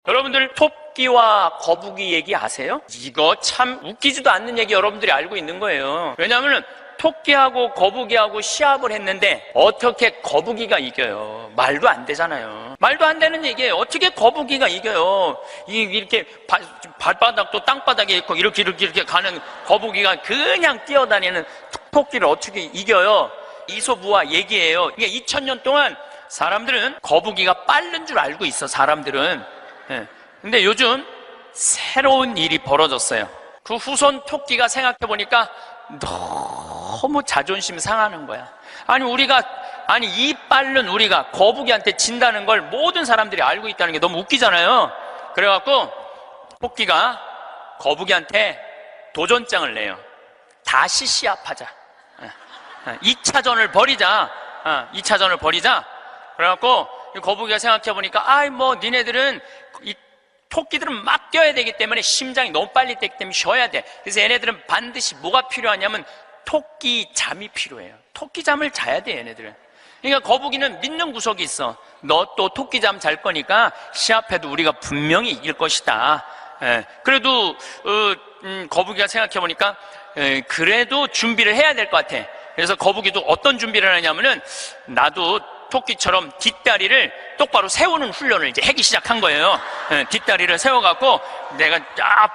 여러분들 토끼와 거북이 얘기 아세요? 이거 참 웃기지도 않는 얘기 여러분들이 알고 있는 거예요. 왜냐하면 토끼하고 거북이하고 시합을 했는데 어떻게 거북이가 이겨요? 말도 안 되잖아요. 말도 안 되는 얘기예요. 어떻게 거북이가 이겨요? 이렇게 발바닥도 땅바닥에 있고 이렇게 가는 거북이가 그냥 뛰어다니는 토끼를 어떻게 이겨요? 이소부화 얘기예요. 이게 2000년 동안 사람들은 거북이가 빠른 줄 알고 있어, 사람들은. 근데 요즘 새로운 일이 벌어졌어요. 그 후손 토끼가 생각해보니까 너무 자존심 상하는 거야. 아니 이 빠른 우리가 거북이한테 진다는 걸 모든 사람들이 알고 있다는 게 너무 웃기잖아요. 그래갖고 토끼가 거북이한테 도전장을 내요. 다시 시합하자. 2차전을 벌이자. 2차전을 벌이자. 그래갖고 거북이가 생각해보니까 니네들은 이 토끼들은 막 뛰어야 되기 때문에 심장이 너무 빨리 뛰기 때문에 쉬어야 돼. 그래서 얘네들은 반드시 뭐가 필요하냐면 토끼 잠이 필요해요. 토끼 잠을 자야 돼, 얘네들은. 그러니까 거북이는 믿는 구석이 있어. 너 또 토끼 잠 잘 거니까 시합해도 우리가 분명히 이길 것이다. 그래도 거북이가 생각해보니까 그래도 준비를 해야 될 것 같아. 그래서 거북이도 어떤 준비를 하냐면은 나도 토끼처럼 뒷다리를 똑바로 세우는 훈련을 이제 하기 시작한 거예요. 뒷다리를 세워갖고 내가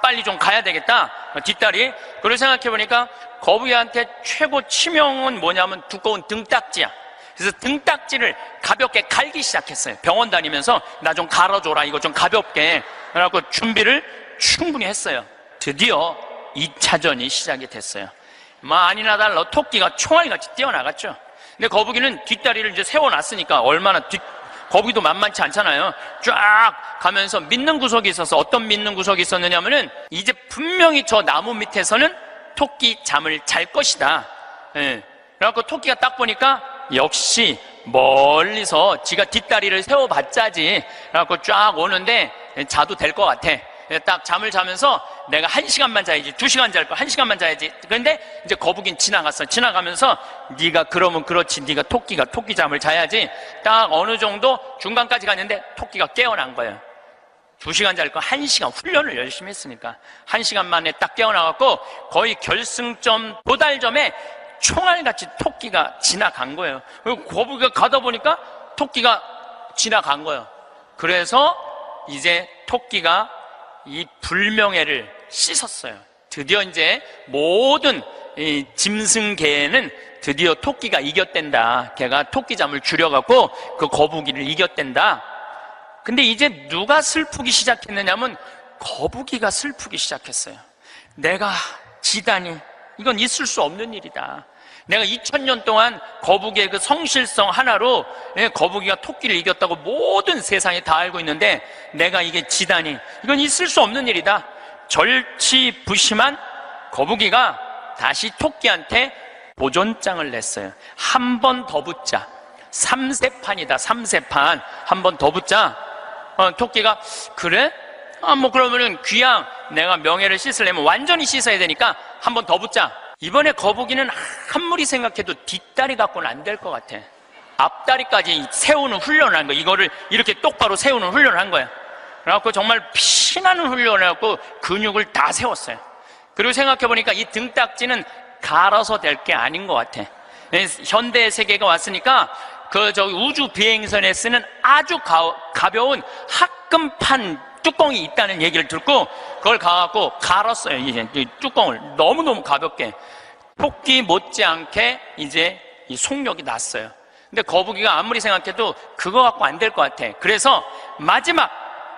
빨리 좀 가야 되겠다. 뒷다리. 그걸 생각해보니까 거북이한테 최고 치명은 뭐냐면 두꺼운 등딱지야. 그래서 등딱지를 가볍게 갈기 시작했어요. 병원 다니면서 나 좀 갈아줘라, 이거 좀 가볍게. 그래갖고 준비를 충분히 했어요. 드디어 2차전이 시작이 됐어요. 아니나 달라 토끼가 총알같이 뛰어나갔죠. 근데 거북이는 뒷다리를 이제 세워놨으니까 거북이도 만만치 않잖아요. 쫙 가면서 믿는 구석이 있어서, 어떤 믿는 구석이 있었느냐면은 이제 분명히 저 나무 밑에서는 토끼 잠을 잘 것이다. 그래갖고 토끼가 딱 보니까 역시 멀리서 지가 뒷다리를 세워봤자지. 그래갖고 쫙 오는데 자도 될 것 같아. 딱 잠을 자면서 내가 1시간만 자야지, 2시간 잘 거, 1시간만 자야지. 그런데 이제 거북이는 지나갔어. 지나가면서 네가 그러면 그렇지, 네가 토끼가 토끼 잠을 자야지. 딱 어느 정도 중간까지 갔는데 토끼가 깨어난 거예요. 2시간 잘 거 1시간 훈련을 열심히 했으니까 1시간 만에 딱 깨어나갖고 거의 결승점 도달점에 총알같이 토끼가 지나간 거예요. 그리고 거북이가 가다 보니까 토끼가 지나간 거예요. 그래서 이제 토끼가 이 불명예를 씻었어요. 드디어 이제 모든 이 짐승계에는 드디어 토끼가 이겼댄다. 걔가 토끼잠을 줄여갖고 그 거북이를 이겼댄다. 근데 이제 누가 슬프기 시작했느냐면 거북이가 슬프기 시작했어요. 내가 지다니, 이건 있을 수 없는 일이다. 내가 2000년 동안 거북이의 그 성실성 하나로 거북이가 토끼를 이겼다고 모든 세상이 다 알고 있는데 내가 이게 지다니, 이건 있을 수 없는 일이다. 절치부심한 거북이가 다시 토끼한테 도전장을 냈어요. 한 번 더 붙자. 3세판이다, 3세판. 한 번 더 붙자. 토끼가 그래? 그러면은 귀양 내가 명예를 씻으려면 완전히 씻어야 되니까 한 번 더 붙자. 이번에 거북이는 아무리 생각해도 뒷다리 갖고는 안 될 것 같아. 앞다리까지 세우는 훈련을 한 거야. 이거를 이렇게 똑바로 세우는 훈련을 한 거야. 그래갖고 정말 피나는 훈련을 해갖고 근육을 다 세웠어요. 그리고 생각해보니까 이 등딱지는 갈아서 될 게 아닌 것 같아. 현대 세계가 왔으니까 우주 비행선에 쓰는 아주 가벼운 합금판 뚜껑이 있다는 얘기를 듣고 그걸 가갖고 갈았어요. 이제 이 뚜껑을 너무너무 가볍게. 토끼 못지않게 이제 이 속력이 났어요. 근데 거북이가 아무리 생각해도 그거 갖고 안 될 것 같아. 그래서 마지막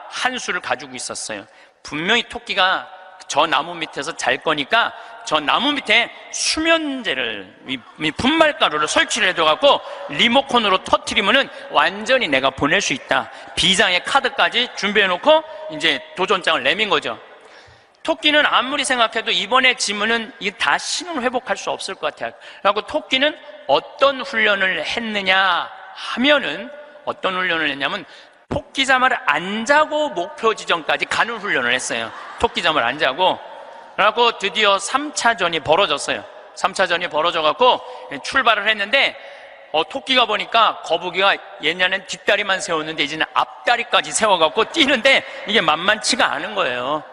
한 수를 가지고 있었어요. 분명히 토끼가 저 나무 밑에서 잘 거니까 저 나무 밑에 수면제를, 이 분말가루를 설치를 해둬갖고 리모컨으로 터트리면은 완전히 내가 보낼 수 있다. 비장의 카드까지 준비해놓고 이제 도전장을 내민 거죠. 토끼는 아무리 생각해도 이번에 지면은 이 다시는 회복할 수 없을 것 같아요. 그래갖고 토끼는 어떤 훈련을 했느냐 하면은, 어떤 훈련을 했냐면 토끼잠을 안 자고 목표 지점까지 가는 훈련을 했어요. 토끼잠을 안 자고. 그래갖고 드디어 3차전이 벌어졌어요. 3차전이 벌어져갖고 출발을 했는데 토끼가 보니까 거북이가 옛날엔 뒷다리만 세웠는데 이제는 앞다리까지 세워갖고 뛰는데 이게 만만치가 않은 거예요.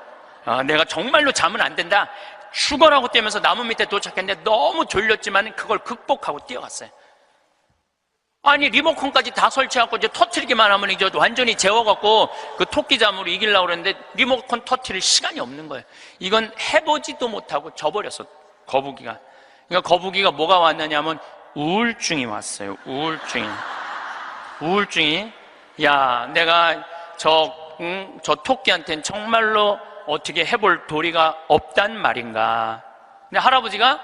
내가 정말로 자면 안 된다, 죽어라고 뛰면서 나무 밑에 도착했는데 너무 졸렸지만 그걸 극복하고 뛰어갔어요. 아니, 리모컨까지 다 설치하고 이제 터트리기만 하면 이제 완전히 재워갖고 그 토끼 잠으로 이기려고 그랬는데 리모컨 터트릴 시간이 없는 거예요. 이건 해보지도 못하고 져버렸어, 거북이가. 그러니까 거북이가 뭐가 왔느냐면 우울증이 왔어요. 우울증이. 야, 내가 저 토끼한테는 정말로 어떻게 해볼 도리가 없단 말인가. 근데 할아버지가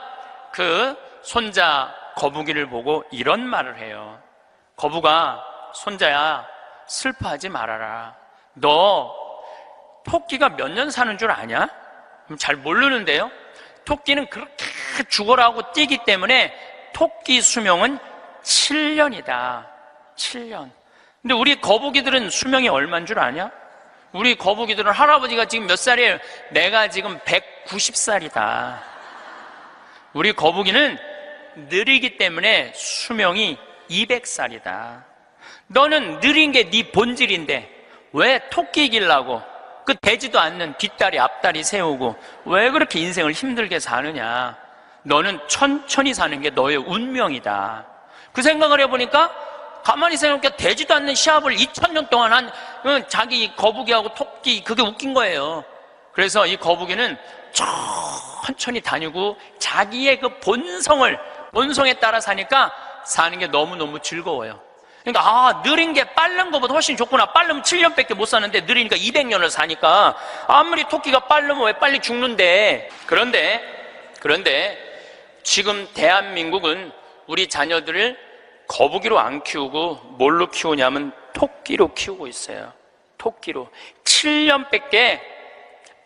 그 손자 거북이를 보고 이런 말을 해요. 거북아, 손자야, 슬퍼하지 말아라. 너 토끼가 몇 년 사는 줄 아냐? 잘 모르는데요. 토끼는 그렇게 죽어라고 뛰기 때문에 토끼 수명은 7년이다. 7년. 근데 우리 거북이들은 수명이 얼마인 줄 아냐? 우리 거북이들은 할아버지가 지금 몇 살이에요? 내가 지금 190살이다. 우리 거북이는 느리기 때문에 수명이 200살이다. 너는 느린 게 네 본질인데 왜 토끼 이기려고 그 되지도 않는 뒷다리 앞다리 세우고 왜 그렇게 인생을 힘들게 사느냐. 너는 천천히 사는 게 너의 운명이다. 그 생각을 해보니까 가만히 생각해보니까 되지도 않는 시합을 2000년 동안 한 자기 거북이하고 토끼, 그게 웃긴 거예요. 그래서 이 거북이는 천천히 다니고 자기의 그 본성에 따라 사니까 사는 게 너무너무 즐거워요. 그러니까 느린 게 빠른 것보다 훨씬 좋구나. 빠르면 7년밖에 못 사는데 느리니까 200년을 사니까 아무리 토끼가 빠르면 왜 빨리 죽는데. 그런데 지금 대한민국은 우리 자녀들을 거북이로 안 키우고 뭘로 키우냐면 토끼로 키우고 있어요. 토끼로. 7년밖에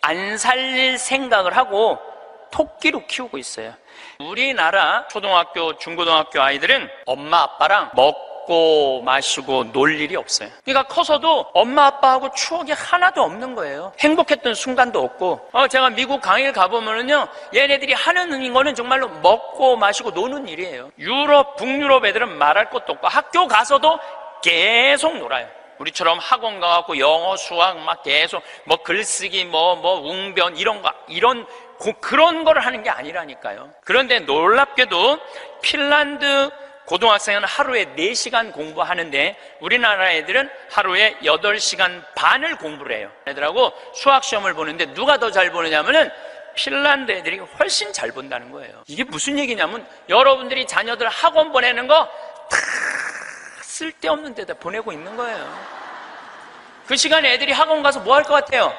안 살릴 생각을 하고 토끼로 키우고 있어요. 우리나라 초등학교, 중고등학교 아이들은 엄마 아빠랑 먹고 마시고 놀 일이 없어요. 그러니까 커서도 엄마 아빠하고 추억이 하나도 없는 거예요. 행복했던 순간도 없고. 제가 미국 강의를 가보면은요, 얘네들이 하는 거는 정말로 먹고 마시고 노는 일이에요. 유럽, 북유럽 애들은 말할 것도 없고 학교 가서도 계속 놀아요. 우리처럼 학원 가갖고 영어, 수학 막 계속 뭐 글쓰기, 뭐 웅변 그런 거를 하는 게 아니라니까요. 그런데 놀랍게도 핀란드 고등학생은 하루에 4시간 공부하는데 우리나라 애들은 하루에 8시간 반을 공부를 해요. 애들하고 수학시험을 보는데 누가 더 잘 보느냐면은 핀란드 애들이 훨씬 잘 본다는 거예요. 이게 무슨 얘기냐면 여러분들이 자녀들 학원 보내는 거 다 쓸데없는 데다 보내고 있는 거예요. 그 시간에 애들이 학원 가서 뭐 할 것 같아요?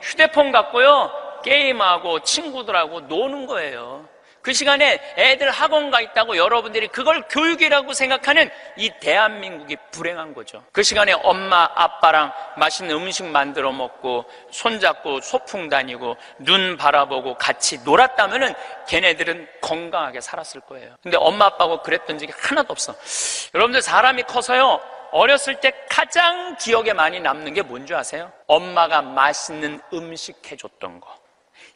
휴대폰 갖고요, 게임하고 친구들하고 노는 거예요. 그 시간에 애들 학원 가 있다고 여러분들이 그걸 교육이라고 생각하는 이 대한민국이 불행한 거죠. 그 시간에 엄마 아빠랑 맛있는 음식 만들어 먹고 손잡고 소풍 다니고 눈 바라보고 같이 놀았다면은 걔네들은 건강하게 살았을 거예요. 근데 엄마 아빠하고 그랬던 적이 하나도 없어. 여러분들 사람이 커서요, 어렸을 때 가장 기억에 많이 남는 게 뭔지 아세요? 엄마가 맛있는 음식 해줬던 거.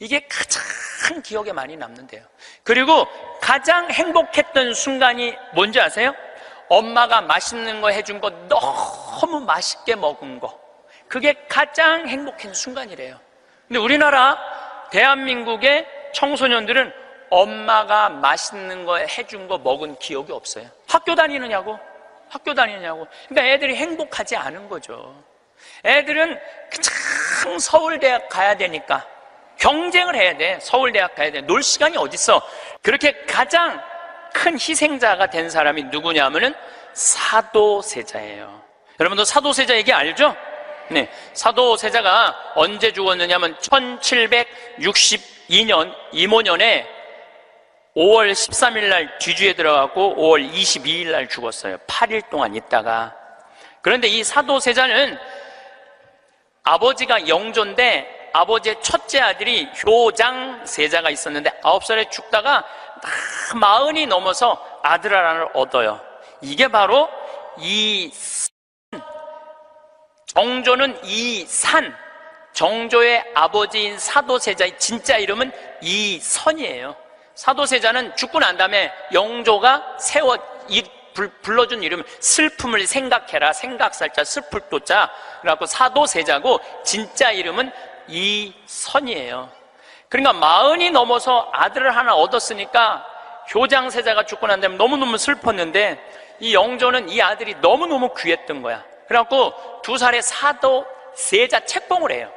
이게 가장 기억에 많이 남는데요. 그리고 가장 행복했던 순간이 뭔지 아세요? 엄마가 맛있는 거 해준 거 너무 맛있게 먹은 거. 그게 가장 행복한 순간이래요. 근데 우리나라 대한민국의 청소년들은 엄마가 맛있는 거 해준 거 먹은 기억이 없어요. 학교 다니느냐고. 그러니까 애들이 행복하지 않은 거죠. 애들은 그냥 서울대학 가야 되니까 경쟁을 해야 돼. 서울대학 가야 돼. 놀 시간이 어딨어. 그렇게 가장 큰 희생자가 된 사람이 누구냐면은 사도세자예요. 여러분도 사도세자 얘기 알죠? 네, 사도세자가 언제 죽었느냐면 1762년 이모년에 5월 13일 날 뒤주에 들어가고 5월 22일 날 죽었어요. 8일 동안 있다가. 그런데 이 사도세자는 아버지가 영조인데 아버지의 첫째 아들이 효장세자가 있었는데 9살에 죽다가 40이 넘어서 아들 하나를 얻어요. 이게 바로 정조는 이산, 정조의 아버지인 사도세자의 진짜 이름은 이선이에요. 사도세자는 죽고 난 다음에 영조가 불러준 이름은 슬픔을 생각해라. 생각살자 슬플도자. 그래갖고 사도세자고 진짜 이름은 이선이에요. 그러니까 40이 넘어서 아들을 하나 얻었으니까 효장세자가 죽고 난 다음에 너무너무 슬펐는데 이 영조는 이 아들이 너무너무 귀했던 거야. 그래갖고 2살에 사도세자 책봉을 해요.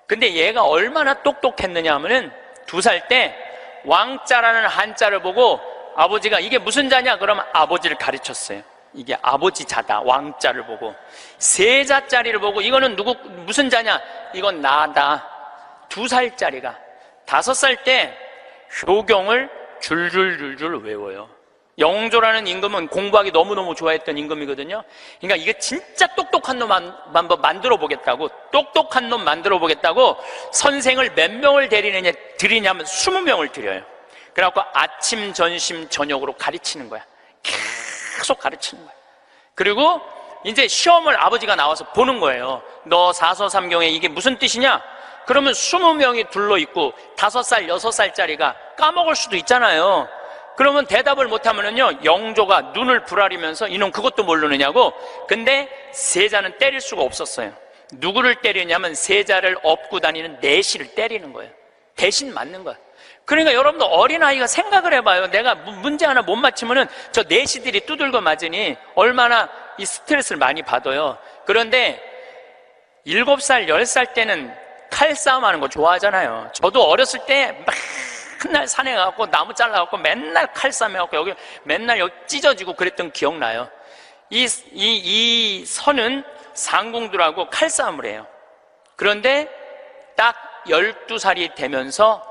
근데 얘가 얼마나 똑똑했느냐 하면은 2살 때 왕자라는 한자를 보고 아버지가 이게 무슨 자냐? 그러면 아버지를 가르쳤어요. 이게 아버지 자다. 왕자를 보고. 세자짜리를 보고 이거는 무슨 자냐? 이건 나다. 2살짜리가 5살 때 효경을 줄줄줄줄 외워요. 영조라는 임금은 공부하기 너무너무 좋아했던 임금이거든요. 그러니까 이게 진짜 똑똑한 놈 만들어 보겠다고, 똑똑한 놈 만들어 보겠다고 선생을 몇 명을 드리냐면 20명을 드려요. 그래갖고 아침, 점심, 저녁으로 가르치는 거야. 계속 가르치는 거야. 그리고 이제 시험을 아버지가 나와서 보는 거예요. 너 사서삼경에 이게 무슨 뜻이냐? 그러면 20명이 둘러있고 5살, 6살짜리가 까먹을 수도 있잖아요. 그러면 대답을 못하면은요, 영조가 눈을 부라리면서 이놈 그것도 모르느냐고. 근데 세자는 때릴 수가 없었어요. 누구를 때리냐면 세자를 업고 다니는 내시를 때리는 거예요. 대신 맞는 거예요. 그러니까 여러분들 어린아이가 생각을 해봐요. 내가 문제 하나 못 맞히면은 저 내시들이 두들겨 맞으니 얼마나 이 스트레스를 많이 받아요. 그런데 7살, 10살 때는 칼싸움 하는 거 좋아하잖아요. 저도 어렸을 때 맨날 산에 가고 나무 잘라갖고 맨날 칼싸움 해갖고 여기 맨날 여기 찢어지고 그랬던 기억나요. 이 선은 상공들하고 칼싸움을 해요. 그런데 딱 12살이 되면서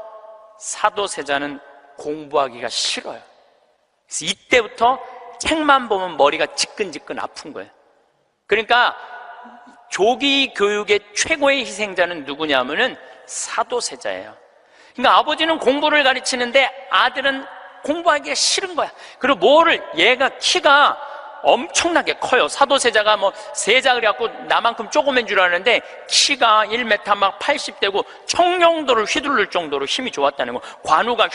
사도세자는 공부하기가 싫어요. 그래서 이때부터 책만 보면 머리가 지끈지끈 아픈 거예요. 그러니까 조기 교육의 최고의 희생자는 누구냐면은 사도세자예요. 그러니까 아버지는 공부를 가르치는데 아들은 공부하기가 싫은 거야. 그리고 얘가 키가 엄청나게 커요. 사도세자가 세자 그래갖고 나만큼 조그만 줄 아는데 키가 1m 막 80대고 청룡도를 휘두를 정도로 힘이 좋았다는 거. 관우가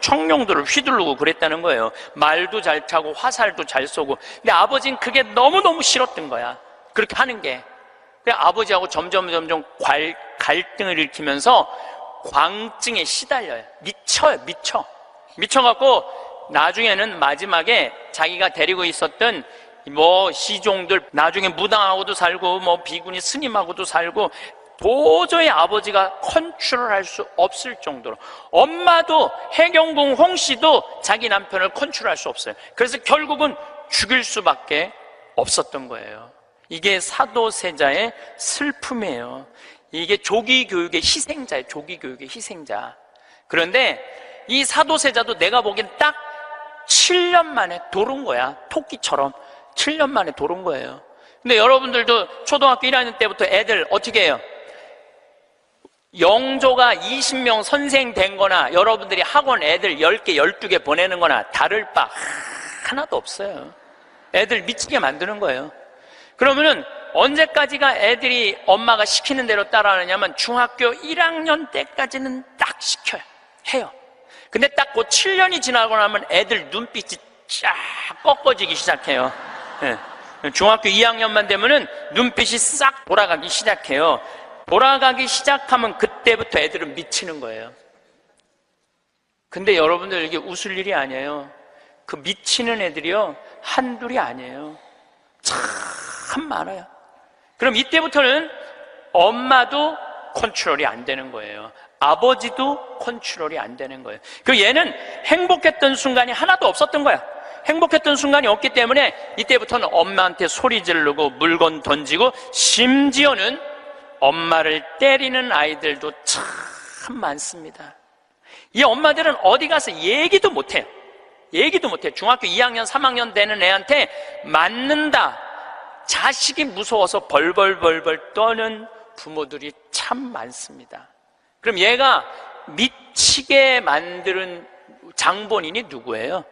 청룡도를 휘두르고 그랬다는 거예요. 말도 잘 타고 화살도 잘 쏘고. 근데 아버지는 그게 너무너무 싫었던 거야. 그렇게 하는 게. 그래 아버지하고 점점 갈등을 일으키면서 광증에 시달려요. 미쳐갖고 나중에는 마지막에 자기가 데리고 있었던 시종들 나중에 무당하고도 살고 비구니 스님하고도 살고 도저히 아버지가 컨트롤할 수 없을 정도로 엄마도 해경궁 홍씨도 자기 남편을 컨트롤할 수 없어요. 그래서 결국은 죽일 수밖에 없었던 거예요. 이게 사도세자의 슬픔이에요. 이게 조기교육의 희생자예요. 조기교육의 희생자. 그런데 이 사도세자도 내가 보기엔 딱 7년 만에 돌은 거야. 토끼처럼 7년 만에 돌은 거예요. 근데 여러분들도 초등학교 1학년 때부터 애들 어떻게 해요? 영조가 20명 선생 된 거나 여러분들이 학원 애들 10개, 12개 보내는 거나 다를 바 하나도 없어요. 애들 미치게 만드는 거예요. 그러면은 언제까지가 애들이 엄마가 시키는 대로 따라하느냐면 중학교 1학년 때까지는 딱 시켜요. 해요. 근데 딱 그 7년이 지나고 나면 애들 눈빛이 쫙 꺾어지기 시작해요. 네. 중학교 2학년만 되면은 눈빛이 싹 돌아가기 시작해요. 돌아가기 시작하면 그때부터 애들은 미치는 거예요. 근데 여러분들 이게 웃을 일이 아니에요. 그 미치는 애들이요 한둘이 아니에요. 참 많아요. 그럼 이때부터는 엄마도 컨트롤이 안 되는 거예요. 아버지도 컨트롤이 안 되는 거예요. 그리고 얘는 행복했던 순간이 하나도 없었던 거야. 행복했던 순간이 없기 때문에 이때부터는 엄마한테 소리 지르고 물건 던지고 심지어는 엄마를 때리는 아이들도 참 많습니다. 이 엄마들은 어디 가서 얘기도 못해요. 얘기도 못해요. 중학교 2학년, 3학년 되는 애한테 맞는다. 자식이 무서워서 벌벌벌벌 떠는 부모들이 참 많습니다. 그럼 얘가 미치게 만드는 장본인이 누구예요?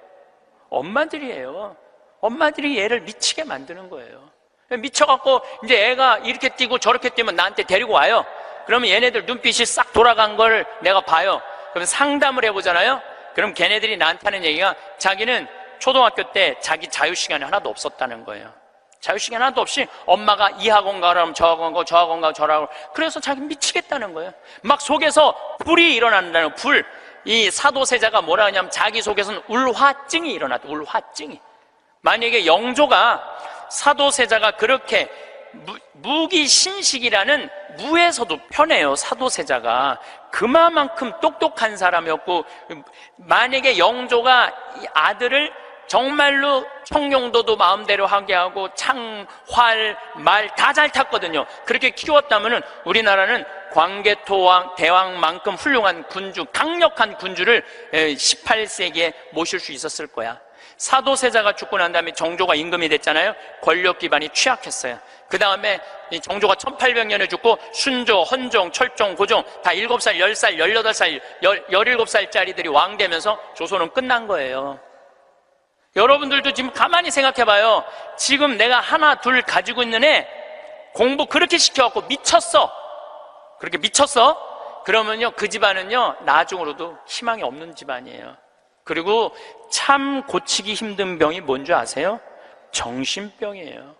엄마들이에요. 엄마들이 얘를 미치게 만드는 거예요. 미쳐갖고 이제 애가 이렇게 뛰고 저렇게 뛰면 나한테 데리고 와요. 그러면 얘네들 눈빛이 싹 돌아간 걸 내가 봐요. 그럼 상담을 해보잖아요. 그럼 걔네들이 나한테 하는 얘기가 자기는 초등학교 때 자기 자유시간이 하나도 없었다는 거예요. 자유시간 하나도 없이 엄마가 이 학원 가라면 저 학원 가고 저 학원 가고 저 학원 가고, 그래서 자기 미치겠다는 거예요. 막 속에서 불이 일어난다는 불. 이 사도세자가 뭐라 하냐면 자기 속에서는 울화증이 일어났다. 울화증이. 만약에 영조가 사도세자가 그렇게 무기신식이라는 무에서도 편해요. 사도세자가 그만큼 똑똑한 사람이었고, 만약에 영조가 이 아들을 정말로 청룡도도 마음대로 하게 하고 창, 활, 말 다 잘 탔거든요. 그렇게 키웠다면은 우리나라는 광개토왕 대왕만큼 훌륭한 군주, 강력한 군주를 18세기에 모실 수 있었을 거야. 사도세자가 죽고 난 다음에 정조가 임금이 됐잖아요. 권력 기반이 취약했어요. 그 다음에 정조가 1800년에 죽고 순조, 헌종, 철종, 고종 다 7살, 10살, 18살, 17살짜리들이 왕 되면서 조선은 끝난 거예요. 여러분들도 지금 가만히 생각해봐요. 지금 내가 하나, 둘 가지고 있는 애 공부 그렇게 시켜갖고 미쳤어. 그렇게 미쳤어? 그러면요, 그 집안은요, 나중으로도 희망이 없는 집안이에요. 그리고 참 고치기 힘든 병이 뭔지 아세요? 정신병이에요.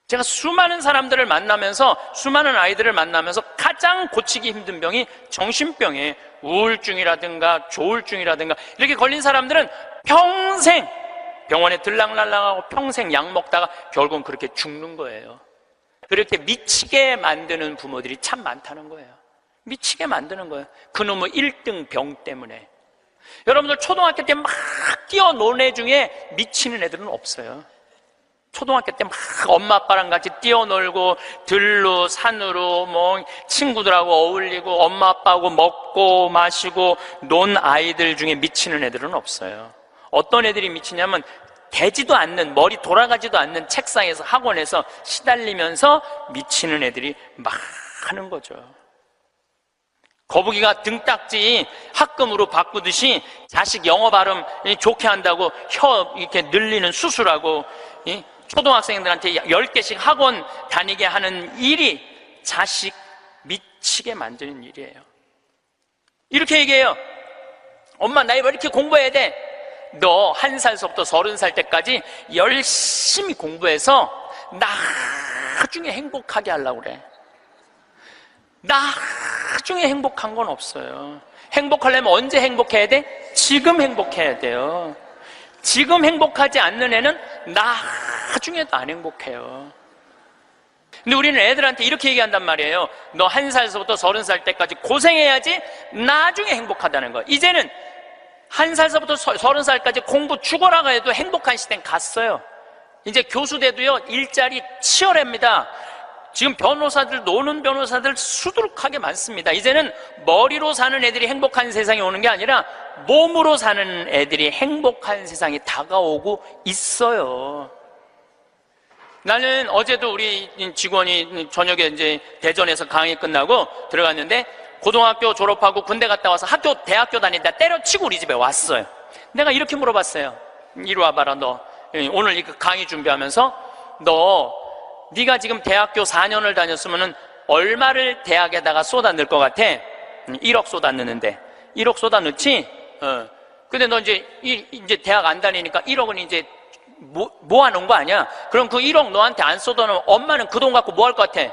제가 수많은 사람들을 만나면서, 수많은 아이들을 만나면서 가장 고치기 힘든 병이 정신병이에요. 우울증이라든가 조울증이라든가 이렇게 걸린 사람들은 평생 병원에 들락날락하고 평생 약 먹다가 결국은 그렇게 죽는 거예요. 그렇게 미치게 만드는 부모들이 참 많다는 거예요. 미치게 만드는 거예요. 그놈의 1등 병 때문에. 여러분들 초등학교 때 막 뛰어노는 애 중에 미치는 애들은 없어요. 초등학교 때 막 엄마 아빠랑 같이 뛰어놀고 들로 산으로 뭐 친구들하고 어울리고 엄마 아빠하고 먹고 마시고 논 아이들 중에 미치는 애들은 없어요. 어떤 애들이 미치냐면 되지도 않는, 머리 돌아가지도 않는 책상에서 학원에서 시달리면서 미치는 애들이 많은 거죠. 거북이가 등딱지 학금으로 바꾸듯이 자식 영어 발음 좋게 한다고 혀 이렇게 늘리는 수술하고 초등학생들한테 10개씩 학원 다니게 하는 일이 자식 미치게 만드는 일이에요. 이렇게 얘기해요. 엄마, 나 왜 이렇게 공부해야 돼? 너 1살서부터 30살 때까지 열심히 공부해서 나중에 행복하게 하려고 그래. 나중에 행복한 건 없어요. 행복하려면 언제 행복해야 돼? 지금 행복해야 돼요. 지금 행복하지 않는 애는 나중에도 안 행복해요. 근데 우리는 애들한테 이렇게 얘기한단 말이에요. 너 1살서부터 30살 때까지 고생해야지 나중에 행복하다는 거예요. 이제는 1살서부터 30살까지 공부 죽어라가 해도 행복한 시대는 갔어요. 이제 교수 돼도요, 일자리 치열합니다. 지금 변호사들, 노는 변호사들 수두룩하게 많습니다. 이제는 머리로 사는 애들이 행복한 세상이 오는 게 아니라 몸으로 사는 애들이 행복한 세상이 다가오고 있어요. 나는 어제도 우리 직원이 저녁에 이제 대전에서 강의 끝나고 들어갔는데 고등학교 졸업하고 군대 갔다 와서 대학교 다니다 때려치고 우리 집에 왔어요. 내가 이렇게 물어봤어요. 이리 와봐라, 너. 오늘 이 강의 준비하면서 네가 지금 대학교 4년을 다녔으면은 얼마를 대학에다가 쏟아 넣을 것 같아? 1억 쏟아 넣는데. 1억 쏟아 넣지? 근데 너 이제 대학 안 다니니까 1억은 이제 모아놓은 거 아니야? 그럼 그 1억 너한테 안 쏟아 놓으면 엄마는 그 돈 갖고 뭐 할 것 같아?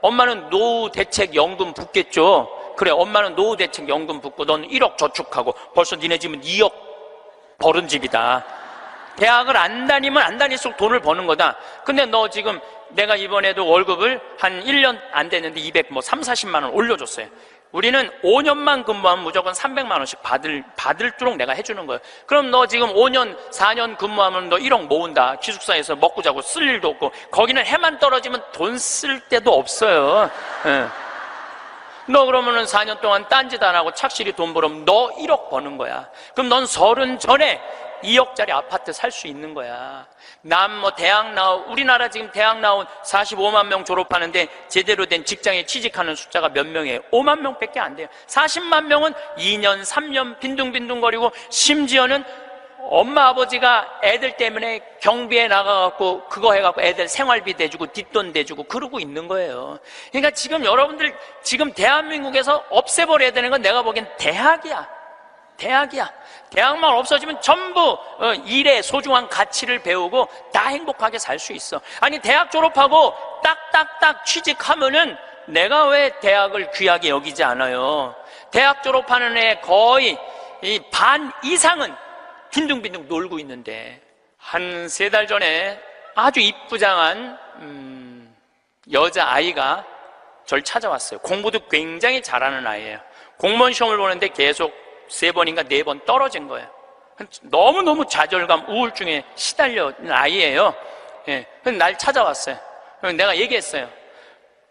엄마는 노후대책연금 붓겠죠? 그래, 엄마는 노후대책연금 붓고 넌 1억 저축하고 벌써 니네 집은 2억 벌은 집이다. 대학을 안 다니면 안 다닐수록 돈을 버는 거다. 근데 너 지금 내가 이번에도 월급을 한 1년 안 됐는데 340만 원 올려줬어요. 우리는 5년만 근무하면 무조건 300만 원씩 받을도록 내가 해주는 거예요. 그럼 너 지금 5년, 4년 근무하면 너 1억 모은다. 기숙사에서 먹고 자고 쓸 일도 없고, 거기는 해만 떨어지면 돈 쓸 데도 없어요. 너 그러면은 4년 동안 딴짓 안 하고 착실히 돈 벌으면 너 1억 버는 거야. 그럼 넌 30 전에 2억짜리 아파트 살 수 있는 거야. 우리나라 지금 대학 나온 45만 명 졸업하는데 제대로 된 직장에 취직하는 숫자가 몇 명이에요? 5만 명밖에 안 돼요. 40만 명은 2년, 3년 빈둥빈둥거리고, 심지어는 엄마 아버지가 애들 때문에 경비에 나가갖고 그거 해갖고 애들 생활비 대주고 뒷돈 대주고 그러고 있는 거예요. 그러니까 지금 여러분들 지금 대한민국에서 없애버려야 되는 건 내가 보기엔 대학이야. 대학이야. 대학만 없어지면 전부 일의 소중한 가치를 배우고 다 행복하게 살 수 있어. 아니, 대학 졸업하고 딱딱딱 취직하면은 내가 왜 대학을 귀하게 여기지 않아요? 대학 졸업하는 애 거의 반 이상은 빈둥빈둥 놀고 있는데, 한 3달 전에 아주 이쁘장한 여자아이가 절 찾아왔어요. 공부도 굉장히 잘하는 아이예요. 공무원 시험을 보는데 계속 3번인가 4번 떨어진 거예요. 너무너무 좌절감, 우울증에 시달려있는 아이예요. 예. 그래서 날 찾아왔어요. 그래서 내가 얘기했어요.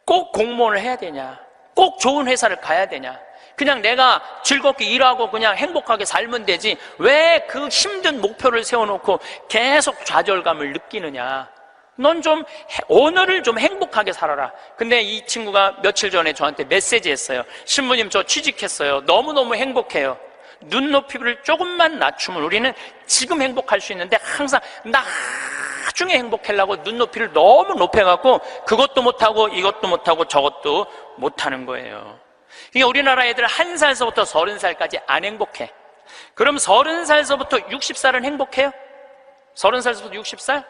꼭 공무원을 해야 되냐? 꼭 좋은 회사를 가야 되냐? 그냥 내가 즐겁게 일하고 그냥 행복하게 살면 되지 왜 그 힘든 목표를 세워놓고 계속 좌절감을 느끼느냐? 넌 좀 오늘을 좀 행복하게 살아라. 근데 이 친구가 며칠 전에 저한테 메시지 했어요. 신부님, 저 취직했어요. 너무너무 행복해요. 눈높이를 조금만 낮추면 우리는 지금 행복할 수 있는데 항상 나중에 행복하려고 눈높이를 너무 높여갖고 그것도 못하고 이것도 못하고 저것도 못하는 거예요. 그러니까 우리나라 애들 1살서부터 30살까지 안 행복해. 그럼 30살서부터 60살은 행복해요? 30살서부터 60살?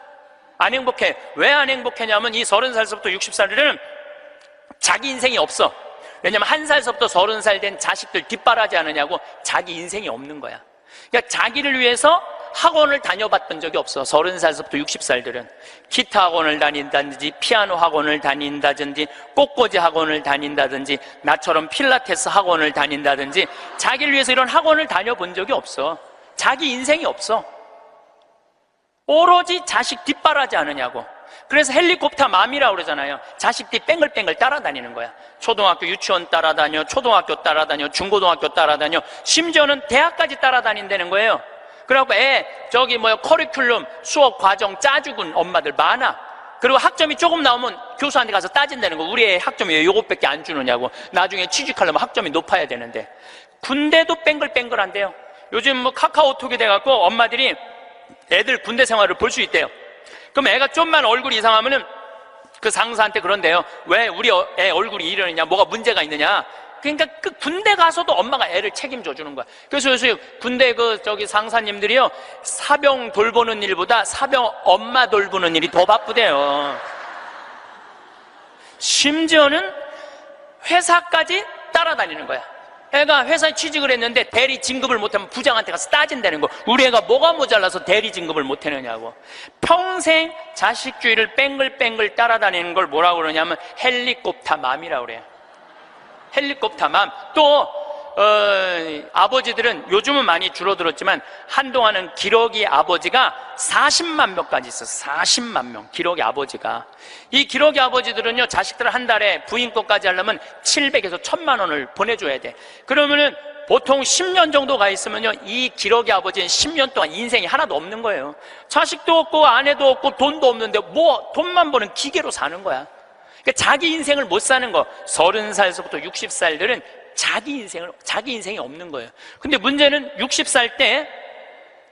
안 행복해. 왜 안 행복하냐면 이 30살서부터 60살들은 자기 인생이 없어. 왜냐면 1살서부터 30살 된 자식들 뒷바라지 않으냐고 자기 인생이 없는 거야. 그러니까 자기를 위해서 학원을 다녀봤던 적이 없어. 30살서부터 60살들은 기타 학원을 다닌다든지 피아노 학원을 다닌다든지 꽃꽂이 학원을 다닌다든지 나처럼 필라테스 학원을 다닌다든지 자기를 위해서 이런 학원을 다녀본 적이 없어. 자기 인생이 없어. 오로지 자식 뒷바라지 않으냐고. 그래서 헬리콥터 맘이라고 그러잖아요. 자식 뒤 뺑글뺑글 따라다니는 거야. 초등학교 유치원 따라다녀, 초등학교 따라다녀, 중고등학교 따라다녀, 심지어는 대학까지 따라다닌다는 거예요. 그래갖고 커리큘럼 수업 과정 짜주군 엄마들 많아. 그리고 학점이 조금 나오면 교수한테 가서 따진다는 거. 우리 애 학점이 왜 요것밖에 안 주느냐고. 나중에 취직하려면 학점이 높아야 되는데. 군대도 뺑글뺑글한데요. 요즘 카카오톡이 돼갖고 엄마들이 애들 군대 생활을 볼 수 있대요. 그럼 애가 좀만 얼굴이 이상하면은 그 상사한테 그런대요. 왜 우리 애 얼굴이 이러느냐, 뭐가 문제가 있느냐. 그러니까 그 군대 가서도 엄마가 애를 책임져 주는 거야. 그래서 요새 군대 상사님들이요, 사병 돌보는 일보다 사병 엄마 돌보는 일이 더 바쁘대요. 심지어는 회사까지 따라다니는 거야. 애가 회사에 취직을 했는데 대리 진급을 못하면 부장한테 가서 따진다는 거. 우리 애가 뭐가 모자라서 대리 진급을 못하느냐고. 평생 자식주의를 뺑글뺑글 따라다니는 걸 뭐라고 그러냐면 헬리콥터 맘이라고 그래요. 헬리콥터 맘. 또 아버지들은 요즘은 많이 줄어들었지만 한동안은 기러기 아버지가 40만 명까지 있었어. 40만 명 기러기 아버지가. 이 기러기 아버지들은요, 자식들 한 달에 부인 것까지 하려면 700에서 1000만 원을 보내줘야 돼. 그러면은 보통 10년 정도 가 있으면요, 이 기러기 아버지는 10년 동안 인생이 하나도 없는 거예요. 자식도 없고 아내도 없고 돈도 없는데 뭐 돈만 버는 기계로 사는 거야. 그러니까 자기 인생을 못 사는 거. 30살서부터 60살들은 자기 인생이 없는 거예요. 근데 문제는 60살 때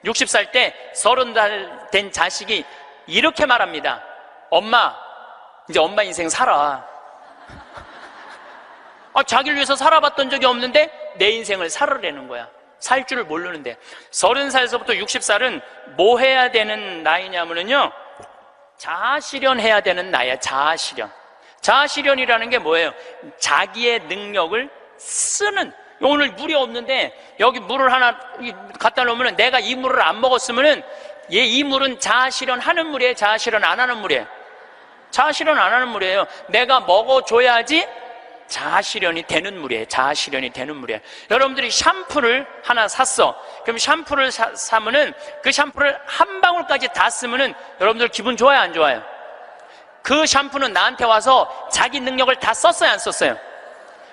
30살 된 자식이 이렇게 말합니다. 엄마, 이제 엄마 인생 살아. 자기를 위해서 살아봤던 적이 없는데 내 인생을 살으라는 거야. 살 줄을 모르는데. 30살서부터 60살은 뭐 해야 되는 나이냐면요, 자아실현해야 되는 나이야. 자아실현이라는 게 뭐예요? 자기의 능력을 쓰는. 오늘 물이 없는데 여기 물을 하나 갖다 놓으면 내가 이 물을 안 먹었으면은 이 물은 자아실현하는 물이에요? 자아실현 안 하는 물이에요? 자아실현 안 하는 물이에요. 내가 먹어줘야지 자아실현이 되는 물이에요. 자아실현이 되는 물이에요. 여러분들이 샴푸를 하나 샀어. 그럼 샴푸를 사면은 그 샴푸를 한 방울까지 다 쓰면은 여러분들 기분 좋아요, 안 좋아요? 그 샴푸는 나한테 와서 자기 능력을 다 썼어요, 안 썼어요?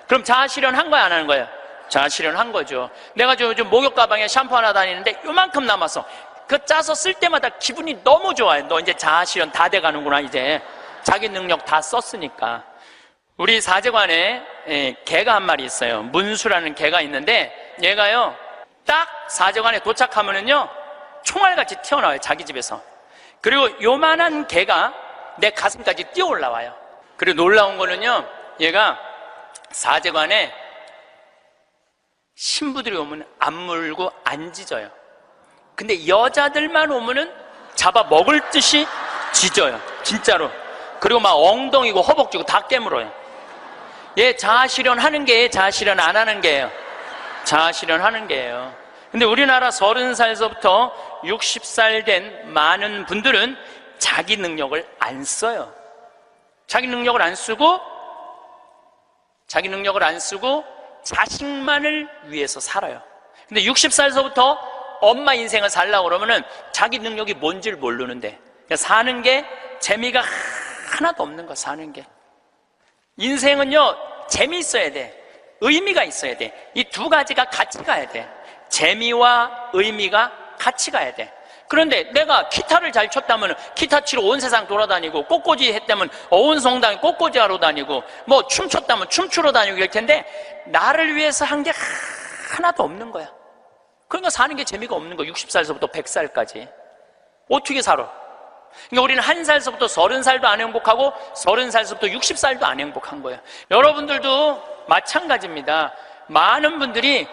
그럼 자아실현 한 거야, 안 하는 거예요? 자아실현 한 거죠. 내가 요즘 목욕 가방에 샴푸 하나 다니는데 요만큼 남았어. 그 짜서 쓸 때마다 기분이 너무 좋아요. 너 이제 자아실현 다 돼가는구나. 이제 자기 능력 다 썼으니까. 우리 사제관에 개가 한 마리 있어요. 문수라는 개가 있는데 얘가요, 딱 사제관에 도착하면은요, 총알같이 튀어나와요, 자기 집에서. 그리고 요만한 개가 내 가슴까지 뛰어 올라와요. 그리고 놀라운 거는요, 얘가 사제관에 신부들이 오면 안 물고 안 짖어요. 근데 여자들만 오면은 잡아 먹을 듯이 짖어요. 진짜로. 그리고 막 엉덩이고 허벅지고 다 깨물어요. 얘 자아실현 하는 게예요? 자아실현 안 하는 게예요? 자아실현 하는 게예요. 근데 우리나라 30살서부터 60살 된 많은 분들은 자기 능력을 안 써요. 자기 능력을 안 쓰고 자식만을 위해서 살아요. 근데 60살서부터 엄마 인생을 살려고 그러면은 자기 능력이 뭔지를 모르는데 사는 게 재미가 하나도 없는 거. 사는 게 인생은요 재미있어야 돼. 의미가 있어야 돼. 이 두 가지가 같이 가야 돼. 재미와 의미가 같이 가야 돼. 그런데 내가 기타를 잘 쳤다면 기타 치러 온 세상 돌아다니고, 꽃꽂이 했다면 온 성당에 꽃꽂이 하러 다니고, 뭐 춤췄다면 춤추러 다니고 이럴 텐데 나를 위해서 한 게 하나도 없는 거야. 그러니까 사는 게 재미가 없는 거야. 60살서부터 100살까지 어떻게 살아? 그러니까 우리는 1살서부터 30살도 안 행복하고 30살서부터 60살도 안 행복한 거예요. 여러분들도 마찬가지입니다. 많은 분들이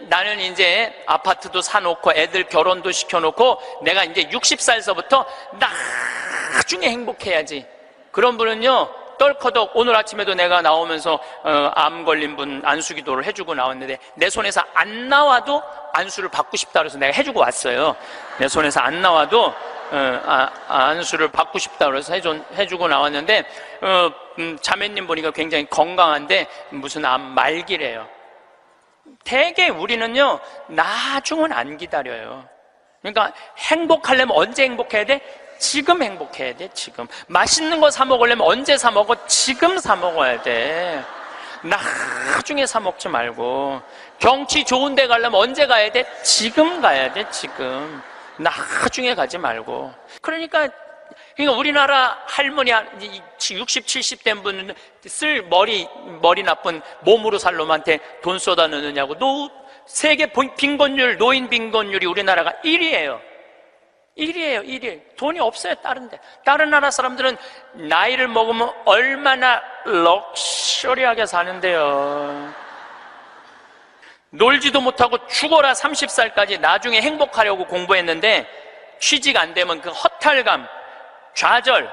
나는 이제 아파트도 사놓고 애들 결혼도 시켜놓고 내가 이제 60살서부터 나중에 행복해야지. 그런 분은요 떨커덕, 오늘 아침에도 내가 나오면서 암 걸린 분 안수기도를 해주고 나왔는데 내 손에서 안 나와도 안수를 받고 싶다 그래서 내가 해주고 왔어요. 내 손에서 안 나와도 안수를 받고 싶다 그래서 해주고 나왔는데 자매님 보니까 굉장히 건강한데 무슨 암 말기래요. 대개 우리는요 나중은 안 기다려요. 그러니까 행복하려면 언제 행복해야 돼? 지금 행복해야 돼. 지금 맛있는 거 사 먹으려면 언제 사 먹어? 지금 사 먹어야 돼. 나중에 사 먹지 말고. 경치 좋은 데 가려면 언제 가야 돼? 지금 가야 돼. 지금. 나중에 가지 말고. 그러니까 우리나라 할머니 60, 70 된 분은 쓸 머리 나쁜 몸으로 살 놈한테 돈 쏟아 넣느냐고. 세계 빈곤율, 노인 빈곤율이 우리나라가 1위예요. 1위. 돈이 없어요. 다른 나라 사람들은 나이를 먹으면 얼마나 럭셔리하게 사는데요. 놀지도 못하고 죽어라 30살까지 나중에 행복하려고 공부했는데 취직 안 되면 그 허탈감, 좌절,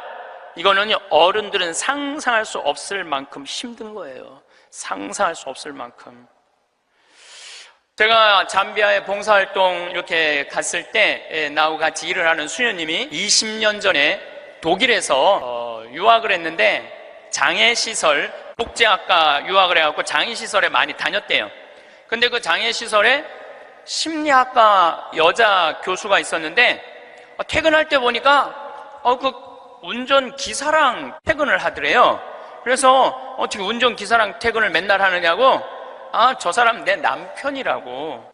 이거는 어른들은 상상할 수 없을 만큼 힘든 거예요. 상상할 수 없을 만큼. 제가 잠비아에 봉사활동 이렇게 갔을 때 나하고 같이 일을 하는 수녀님이 20년 전에 독일에서 유학을 했는데 장애시설, 복지학과 유학을 해갖고 장애시설에 많이 다녔대요. 근데 그 장애시설에 심리학과 여자 교수가 있었는데 퇴근할 때 보니까 그 운전기사랑 퇴근을 하더래요. 그래서 어떻게 운전기사랑 퇴근을 맨날 하느냐고, 저 사람 내 남편이라고.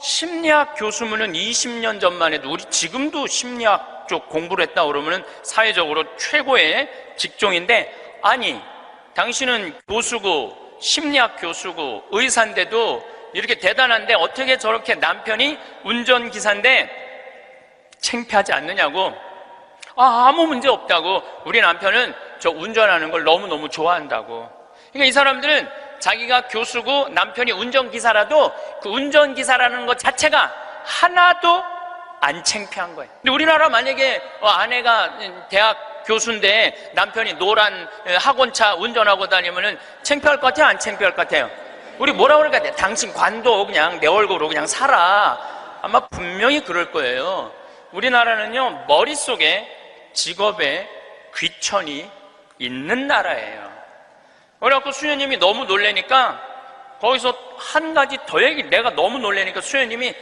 심리학 교수면은 20년 전만 해도 우리 지금도 심리학 쪽 공부를 했다 그러면은 사회적으로 최고의 직종인데, 아니 당신은 교수고 심리학 교수고 의사인데도 이렇게 대단한데 어떻게 저렇게 남편이 운전기사인데 창피하지 않느냐고. 아무 문제 없다고. 우리 남편은 저 운전하는 걸 너무너무 좋아한다고. 그러니까 이 사람들은 자기가 교수고 남편이 운전기사라도 그 운전기사라는 것 자체가 하나도 안 창피한 거예요. 근데 우리나라 만약에 아내가 대학 교수인데 남편이 노란 학원차 운전하고 다니면은 창피할 것 같아요? 안 창피할 것 같아요? 우리 뭐라 그럴까? 당신 관도 그냥 내 얼굴로 그냥 살아. 아마 분명히 그럴 거예요. 우리나라는요 머릿속에 직업에 귀천이 있는 나라예요. 그래갖고 수녀님이 너무 놀래니까 거기서 한 가지 더 내가 너무 놀래니까 수녀님이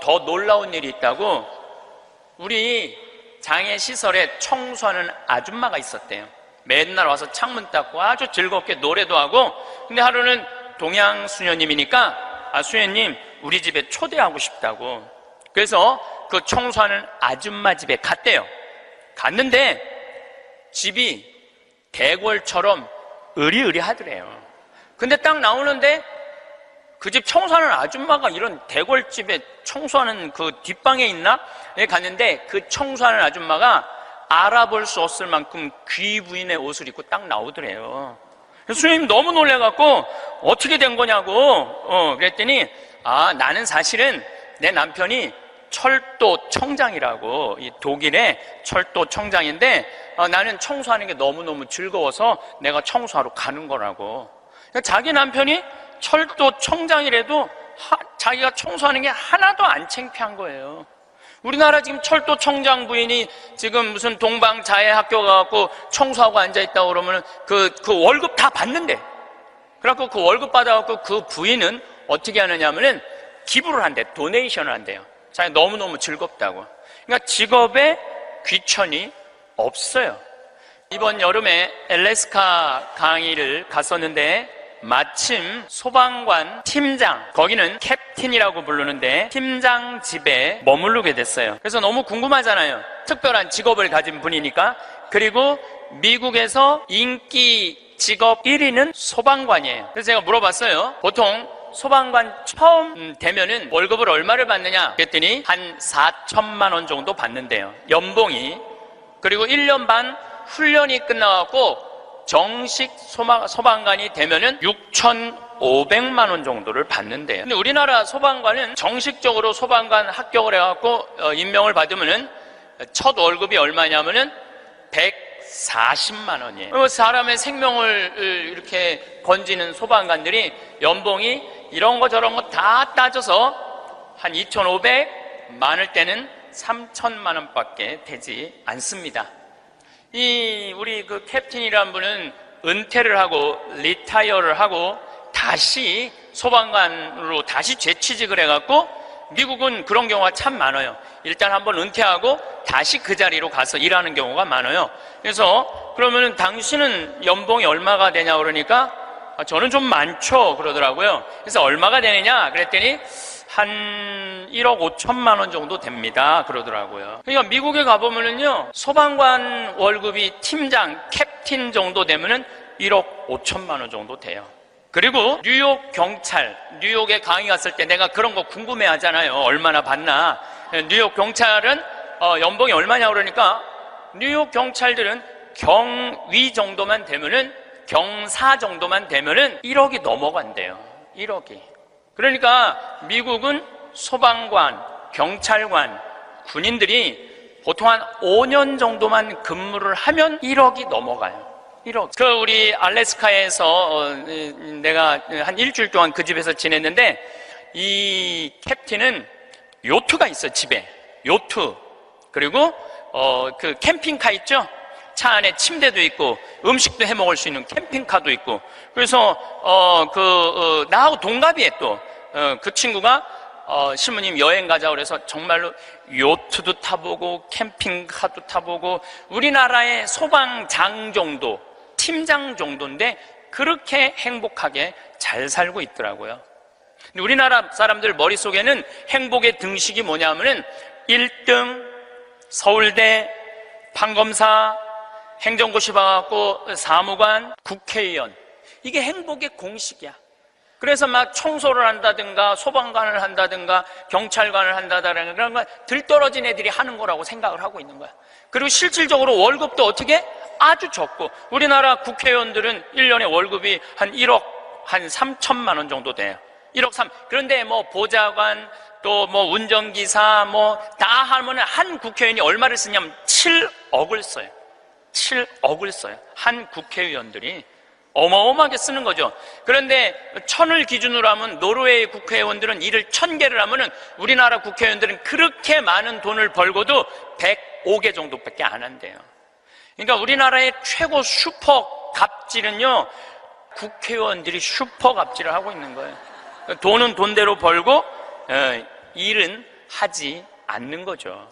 더 놀라운 일이 있다고. 우리 장애시설에 청소하는 아줌마가 있었대요. 맨날 와서 창문 닦고 아주 즐겁게 노래도 하고. 근데 하루는 동양 수녀님이니까 수녀님 우리 집에 초대하고 싶다고. 그래서 그 청소하는 아줌마 집에 갔대요. 갔는데 집이 대궐처럼 으리으리하더래요. 근데 딱 나오는데 그 집 청소하는 아줌마가 이런 대궐집에 청소하는 그 뒷방에 있나? 갔는데 그 청소하는 아줌마가 알아볼 수 없을 만큼 귀부인의 옷을 입고 딱 나오더래요. 스님 너무 놀래갖고 어떻게 된 거냐고 그랬더니 나는 사실은 내 남편이 철도 청장이라고, 이 독일의 철도 청장인데 나는 청소하는 게 너무너무 즐거워서 내가 청소하러 가는 거라고. 그러니까 자기 남편이 철도 청장이라도 자기가 청소하는 게 하나도 안 창피한 거예요. 우리나라 지금 철도 청장 부인이 지금 무슨 동방자애 학교 가갖고 청소하고 앉아있다고 그러면 그 월급 다 받는데, 그래갖고 그 월급 받아갖고 그 부인은 어떻게 하느냐면은 기부를 한대, 도네이션을 한대요. 자기 너무너무 즐겁다고. 그러니까 직업에 귀천이 없어요. 이번 여름에 엘래스카 강의를 갔었는데 마침 소방관 팀장, 거기는 캡틴이라고 부르는데 팀장 집에 머무르게 됐어요. 그래서 너무 궁금하잖아요. 특별한 직업을 가진 분이니까. 그리고 미국에서 인기 직업 1위는 소방관이에요. 그래서 제가 물어봤어요. 보통 소방관 처음 되면은 월급을 얼마를 받느냐 그랬더니 한 4천만 원 정도 받는데요, 연봉이. 그리고 1년 반 훈련이 끝나갖고 정식 소방관이 되면은 6,500만 원 정도를 받는데요. 근데 우리나라 소방관은 정식적으로 소방관 합격을 해갖고 임명을 받으면은 첫 월급이 얼마냐면은 140만 원이에요. 사람의 생명을 이렇게 건지는 소방관들이 연봉이 이런 거 저런 거 다 따져서 한 2,500, 많을 때는 3천만 원밖에 되지 않습니다. 우리 그 캡틴이라는 분은 은퇴를 하고 리타이어를 하고 다시 소방관으로 다시 재취직을 해갖고, 미국은 그런 경우가 참 많아요. 일단 한번 은퇴하고 다시 그 자리로 가서 일하는 경우가 많아요. 그래서 그러면은 당신은 연봉이 얼마가 되냐 그러니까 저는 좀 많죠 그러더라고요. 그래서 얼마가 되느냐 그랬더니 한 1억 5천만 원 정도 됩니다 그러더라고요. 그러니까 미국에 가보면은요, 소방관 월급이 팀장, 캡틴 정도 되면은 1억 5천만 원 정도 돼요. 그리고 뉴욕 경찰, 뉴욕에 강의 갔을 때 내가 그런 거 궁금해 하잖아요. 얼마나 받나. 뉴욕 경찰은 연봉이 얼마냐 그러니까 뉴욕 경찰들은 경위 정도만 되면은, 경사 정도만 되면은 1억이 넘어간대요. 1억이. 그러니까 미국은 소방관, 경찰관, 군인들이 보통 한 5년 정도만 근무를 하면 1억이 넘어가요. 1억. 우리 알래스카에서 내가 한 일주일 동안 그 집에서 지냈는데, 이 캡틴은 요트가 있어, 집에. 요트. 그리고 그 캠핑카 있죠? 차 안에 침대도 있고 음식도 해 먹을 수 있는 캠핑카도 있고. 그래서 나하고 동갑이에 또 그 친구가 신부님 여행 가자 그래서 정말로 요트도 타보고 캠핑카도 타보고, 우리나라의 소방장 정도, 팀장 정도인데 그렇게 행복하게 잘 살고 있더라고요. 근데 우리나라 사람들 머릿속에는 행복의 등식이 뭐냐면은 1등, 서울대, 판검사, 행정고시 봐갖고 사무관, 국회의원, 이게 행복의 공식이야. 그래서 막 청소를 한다든가 소방관을 한다든가 경찰관을 한다든가 그런 거 들떨어진 애들이 하는 거라고 생각을 하고 있는 거야. 그리고 실질적으로 월급도 어떻게? 아주 적고, 우리나라 국회의원들은 1년에 월급이 한 1억 한 3천만 원 정도 돼요. 1억 3. 그런데 뭐 보좌관, 또 뭐 운전기사 뭐 다 하면은 한 국회의원이 얼마를 쓰냐면 7억을 써요. 7억을 써요. 한 국회의원들이 어마어마하게 쓰는 거죠. 그런데 1000을 기준으로 하면 노르웨이 국회의원들은 일을 1000개를 하면은 우리나라 국회의원들은 그렇게 많은 돈을 벌고도 105개 정도밖에 안 한대요. 그러니까 우리나라의 최고 슈퍼 갑질은요, 국회의원들이 슈퍼 갑질을 하고 있는 거예요. 돈은 돈대로 벌고 일은 하지 않는 거죠.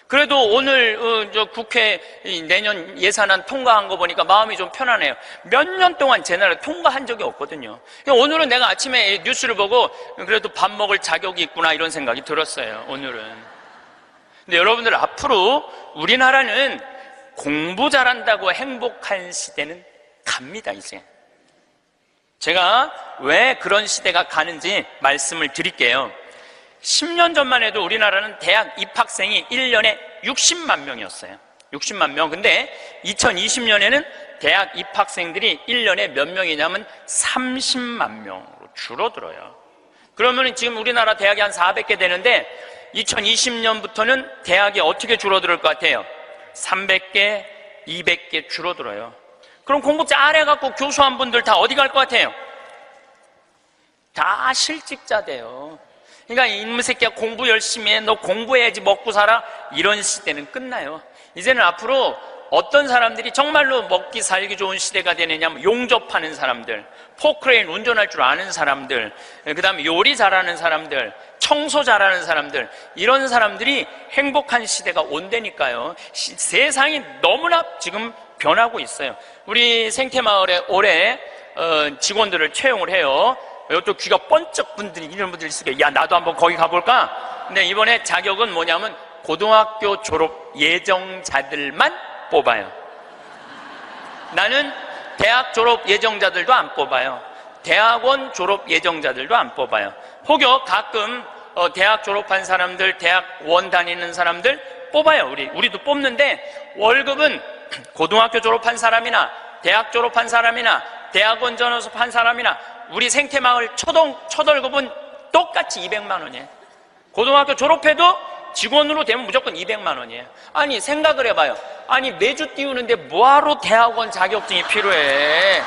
그래도 오늘 저 국회 내년 예산안 통과한 거 보니까 마음이 좀 편하네요. 몇 년 동안 제 나라 통과한 적이 없거든요. 오늘은 내가 아침에 뉴스를 보고 그래도 밥 먹을 자격이 있구나 이런 생각이 들었어요. 오늘은. 근데 여러분들, 앞으로 우리나라는 공부 잘한다고 행복한 시대는 갑니다. 이제 제가 왜 그런 시대가 가는지 말씀을 드릴게요. 10년 전만 해도 우리나라는 대학 입학생이 1년에 60만 명이었어요. 60만 명. 근데 2020년에는 대학 입학생들이 1년에 몇 명이냐면 30만 명으로 줄어들어요. 그러면 지금 우리나라 대학이 한 400개 되는데 2020년부터는 대학이 어떻게 줄어들 것 같아요? 300개, 200개 줄어들어요. 그럼 공부 잘해갖고 교수한 분들 다 어디 갈 것 같아요? 다 실직자 돼요. 그러니까 이놈의 새끼야 공부 열심히 해, 너 공부해야지 먹고 살아, 이런 시대는 끝나요. 이제는 앞으로 어떤 사람들이 정말로 먹기 살기 좋은 시대가 되느냐면 용접하는 사람들, 포크레인 운전할 줄 아는 사람들, 그 다음에 요리 잘하는 사람들, 청소 잘하는 사람들, 이런 사람들이 행복한 시대가 온다니까요. 세상이 너무나 지금 변하고 있어요. 우리 생태마을에 올해 직원들을 채용을 해요. 이것도 귀가 번쩍 분들이 이런 분들이 있으니까 야 나도 한번 거기 가볼까? 근데 이번에 자격은 뭐냐면 고등학교 졸업 예정자들만 뽑아요. 나는 대학 졸업 예정자들도 안 뽑아요. 대학원 졸업 예정자들도 안 뽑아요. 혹여 가끔 대학 졸업한 사람들, 대학원 다니는 사람들 뽑아요. 우리도 뽑는데 월급은 고등학교 졸업한 사람이나 대학 졸업한 사람이나 대학원 졸업한 사람이나 우리 생태마을 첫 월급은 똑같이 200만 원이에요. 고등학교 졸업해도 직원으로 되면 무조건 200만 원이에요. 아니 생각을 해봐요. 아니 매주 띄우는데 뭐하러 대학원 자격증이 필요해?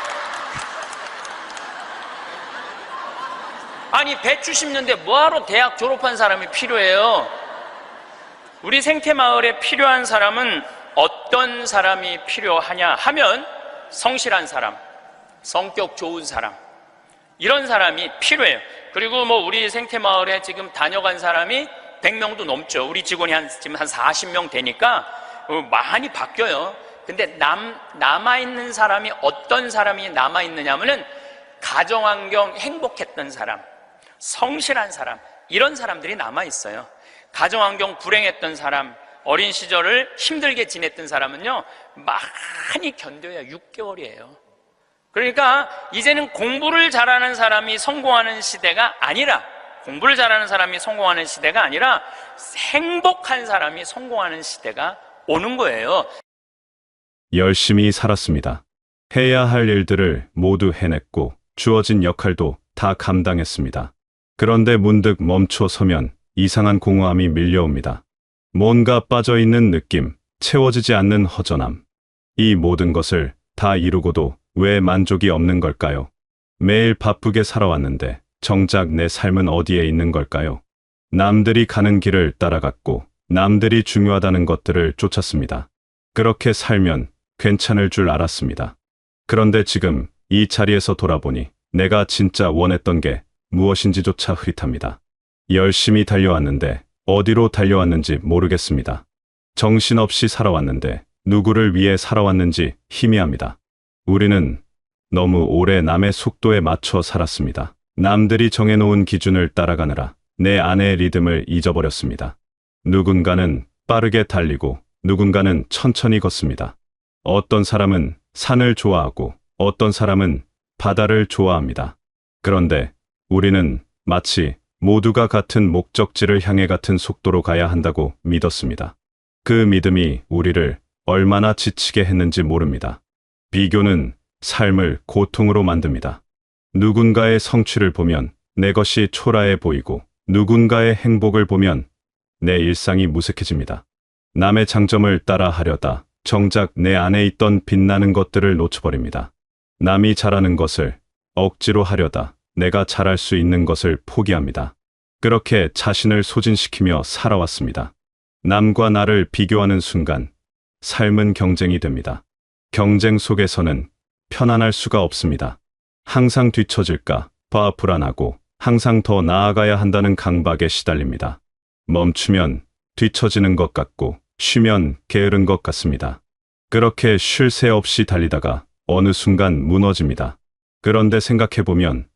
아니 배추 심는데 뭐하러 대학 졸업한 사람이 필요해요? 우리 생태마을에 필요한 사람은 어떤 사람이 필요하냐 하면 성실한 사람, 성격 좋은 사람, 이런 사람이 필요해요. 그리고 뭐 우리 생태마을에 지금 다녀간 사람이 100명도 넘죠. 우리 직원이 지금 한 40명 되니까 많이 바뀌어요. 근데 남아있는 사람이 어떤 사람이 남아있느냐 하면은 가정환경 행복했던 사람, 성실한 사람, 이런 사람들이 남아있어요. 가정환경 불행했던 사람, 어린 시절을 힘들게 지냈던 사람은요 많이 견뎌야 6개월이에요. 그러니까 이제는 공부를 잘하는 사람이 성공하는 시대가 아니라, 공부를 잘하는 사람이 성공하는 시대가 아니라 행복한 사람이 성공하는 시대가 오는 거예요. 열심히 살았습니다. 해야 할 일들을 모두 해냈고 주어진 역할도 다 감당했습니다. 그런데 문득 멈춰 서면 이상한 공허함이 밀려옵니다. 뭔가 빠져있는 느낌, 채워지지 않는 허전함. 이 모든 것을 다 이루고도 왜 만족이 없는 걸까요? 매일 바쁘게 살아왔는데 정작 내 삶은 어디에 있는 걸까요? 남들이 가는 길을 따라갔고 남들이 중요하다는 것들을 쫓았습니다. 그렇게 살면 괜찮을 줄 알았습니다. 그런데 지금 이 자리에서 돌아보니 내가 진짜 원했던 게 무엇인지조차 흐릿합니다. 열심히 달려왔는데 어디로 달려왔는지 모르겠습니다. 정신없이 살아왔는데 누구를 위해 살아왔는지 희미합니다. 우리는 너무 오래 남의 속도에 맞춰 살았습니다. 남들이 정해놓은 기준을 따라가느라 내 안의 리듬을 잊어버렸습니다. 누군가는 빠르게 달리고 누군가는 천천히 걷습니다. 어떤 사람은 산을 좋아하고 어떤 사람은 바다를 좋아합니다. 그런데 우리는 마치 모두가 같은 목적지를 향해 같은 속도로 가야 한다고 믿었습니다. 그 믿음이 우리를 얼마나 지치게 했는지 모릅니다. 비교는 삶을 고통으로 만듭니다. 누군가의 성취를 보면 내 것이 초라해 보이고 누군가의 행복을 보면 내 일상이 무색해집니다. 남의 장점을 따라 하려다 정작 내 안에 있던 빛나는 것들을 놓쳐버립니다. 남이 잘하는 것을 억지로 하려다 내가 잘할 수 있는 것을 포기합니다. 그렇게 자신을 소진시키며 살아왔습니다. 남과 나를 비교하는 순간 삶은 경쟁이 됩니다. 경쟁 속에서는 편안할 수가 없습니다. 항상 뒤처질까 봐 불안하고 항상 더 나아가야 한다는 강박에 시달립니다. 멈추면 뒤처지는 것 같고 쉬면 게으른 것 같습니다. 그렇게 쉴 새 없이 달리다가 어느 순간 무너집니다. 그런데 생각해보면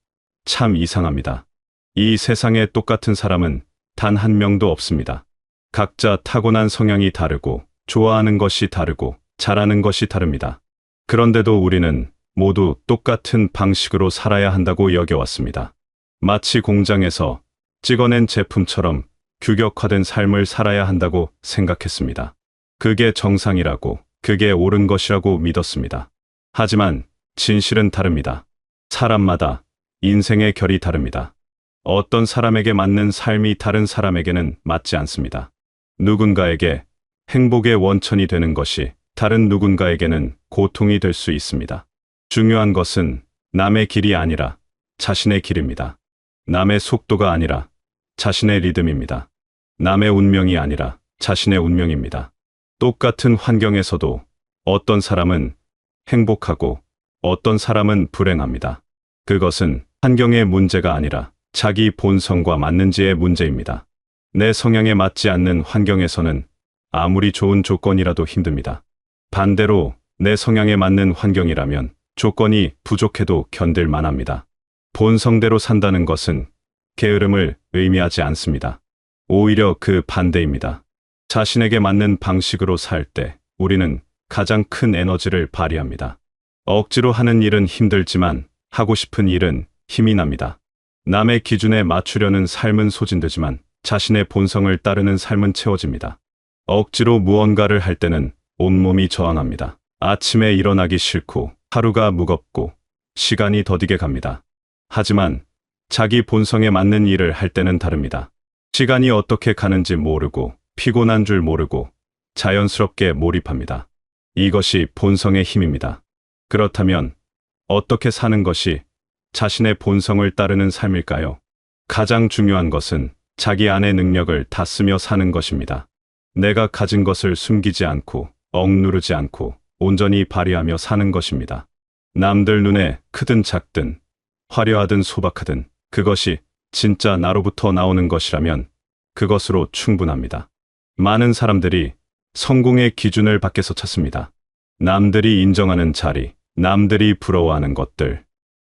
참 이상합니다. 이 세상에 똑같은 사람은 단 한 명도 없습니다. 각자 타고난 성향이 다르고 좋아하는 것이 다르고 잘하는 것이 다릅니다. 그런데도 우리는 모두 똑같은 방식으로 살아야 한다고 여겨왔습니다. 마치 공장에서 찍어낸 제품처럼 규격화된 삶을 살아야 한다고 생각했습니다. 그게 정상이라고, 그게 옳은 것이라고 믿었습니다. 하지만 진실은 다릅니다. 사람마다 인생의 결이 다릅니다. 어떤 사람에게 맞는 삶이 다른 사람에게는 맞지 않습니다. 누군가에게 행복의 원천이 되는 것이 다른 누군가에게는 고통이 될 수 있습니다. 중요한 것은 남의 길이 아니라 자신의 길입니다. 남의 속도가 아니라 자신의 리듬입니다. 남의 운명이 아니라 자신의 운명입니다. 똑같은 환경에서도 어떤 사람은 행복하고 어떤 사람은 불행합니다. 그것은 환경의 문제가 아니라 자기 본성과 맞는지의 문제입니다. 내 성향에 맞지 않는 환경에서는 아무리 좋은 조건이라도 힘듭니다. 반대로 내 성향에 맞는 환경이라면 조건이 부족해도 견딜 만합니다. 본성대로 산다는 것은 게으름을 의미하지 않습니다. 오히려 그 반대입니다. 자신에게 맞는 방식으로 살 때 우리는 가장 큰 에너지를 발휘합니다. 억지로 하는 일은 힘들지만 하고 싶은 일은 힘이 납니다. 남의 기준에 맞추려는 삶은 소진되지만 자신의 본성을 따르는 삶은 채워집니다. 억지로 무언가를 할 때는 온몸이 저항합니다. 아침에 일어나기 싫고 하루가 무겁고 시간이 더디게 갑니다. 하지만 자기 본성에 맞는 일을 할 때는 다릅니다. 시간이 어떻게 가는지 모르고 피곤한 줄 모르고 자연스럽게 몰입합니다. 이것이 본성의 힘입니다. 그렇다면 어떻게 사는 것이 자신의 본성을 따르는 삶일까요? 가장 중요한 것은 자기 안의 능력을 다 쓰며 사는 것입니다. 내가 가진 것을 숨기지 않고 억누르지 않고 온전히 발휘하며 사는 것입니다. 남들 눈에 크든 작든 화려하든 소박하든 그것이 진짜 나로부터 나오는 것이라면 그것으로 충분합니다. 많은 사람들이 성공의 기준을 밖에서 찾습니다. 남들이 인정하는 자리, 남들이 부러워하는 것들.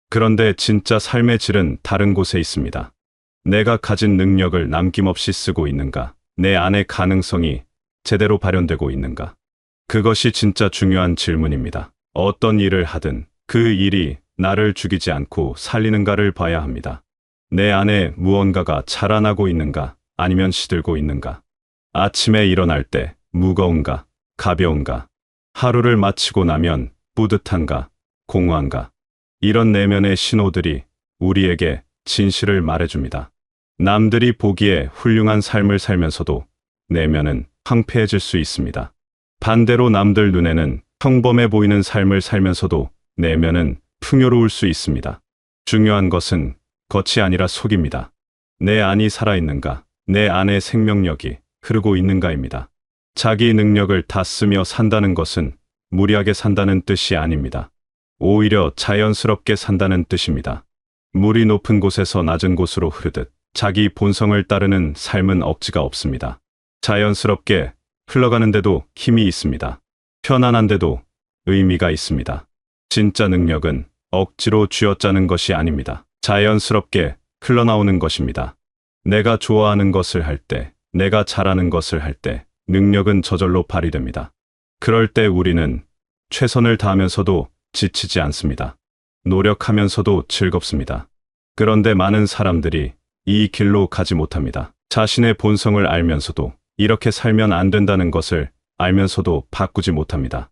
그런데 진짜 삶의 질은 다른 곳에 있습니다. 내가 가진 능력을 남김없이 쓰고 있는가? 내 안의 가능성이 제대로 발현되고 있는가? 그것이 진짜 중요한 질문입니다. 어떤 일을 하든 그 일이 나를 죽이지 않고 살리는가를 봐야 합니다. 내 안에 무언가가 자라나고 있는가? 아니면 시들고 있는가? 아침에 일어날 때 무거운가? 가벼운가? 하루를 마치고 나면 뿌듯한가? 공허한가? 이런 내면의 신호들이 우리에게 진실을 말해줍니다. 남들이 보기에 훌륭한 삶을 살면서도 내면은 황폐해질 수 있습니다. 반대로 남들 눈에는 평범해 보이는 삶을 살면서도 내면은 풍요로울 수 있습니다. 중요한 것은 겉이 아니라 속입니다. 내 안이 살아있는가? 내 안의 생명력이 흐르고 있는가입니다. 자기 능력을 다 쓰며 산다는 것은 무리하게 산다는 뜻이 아닙니다. 오히려 자연스럽게 산다는 뜻입니다. 물이 높은 곳에서 낮은 곳으로 흐르듯 자기 본성을 따르는 삶은 억지가 없습니다. 자연스럽게 흘러가는데도 힘이 있습니다. 편안한데도 의미가 있습니다. 진짜 능력은 억지로 쥐어짜는 것이 아닙니다. 자연스럽게 흘러나오는 것입니다. 내가 좋아하는 것을 할 때, 내가 잘하는 것을 할 때 능력은 저절로 발휘됩니다. 그럴 때 우리는 최선을 다하면서도 지치지 않습니다. 노력하면서도 즐겁습니다. 그런데 많은 사람들이 이 길로 가지 못합니다. 자신의 본성을 알면서도 이렇게 살면 안 된다는 것을 알면서도 바꾸지 못합니다.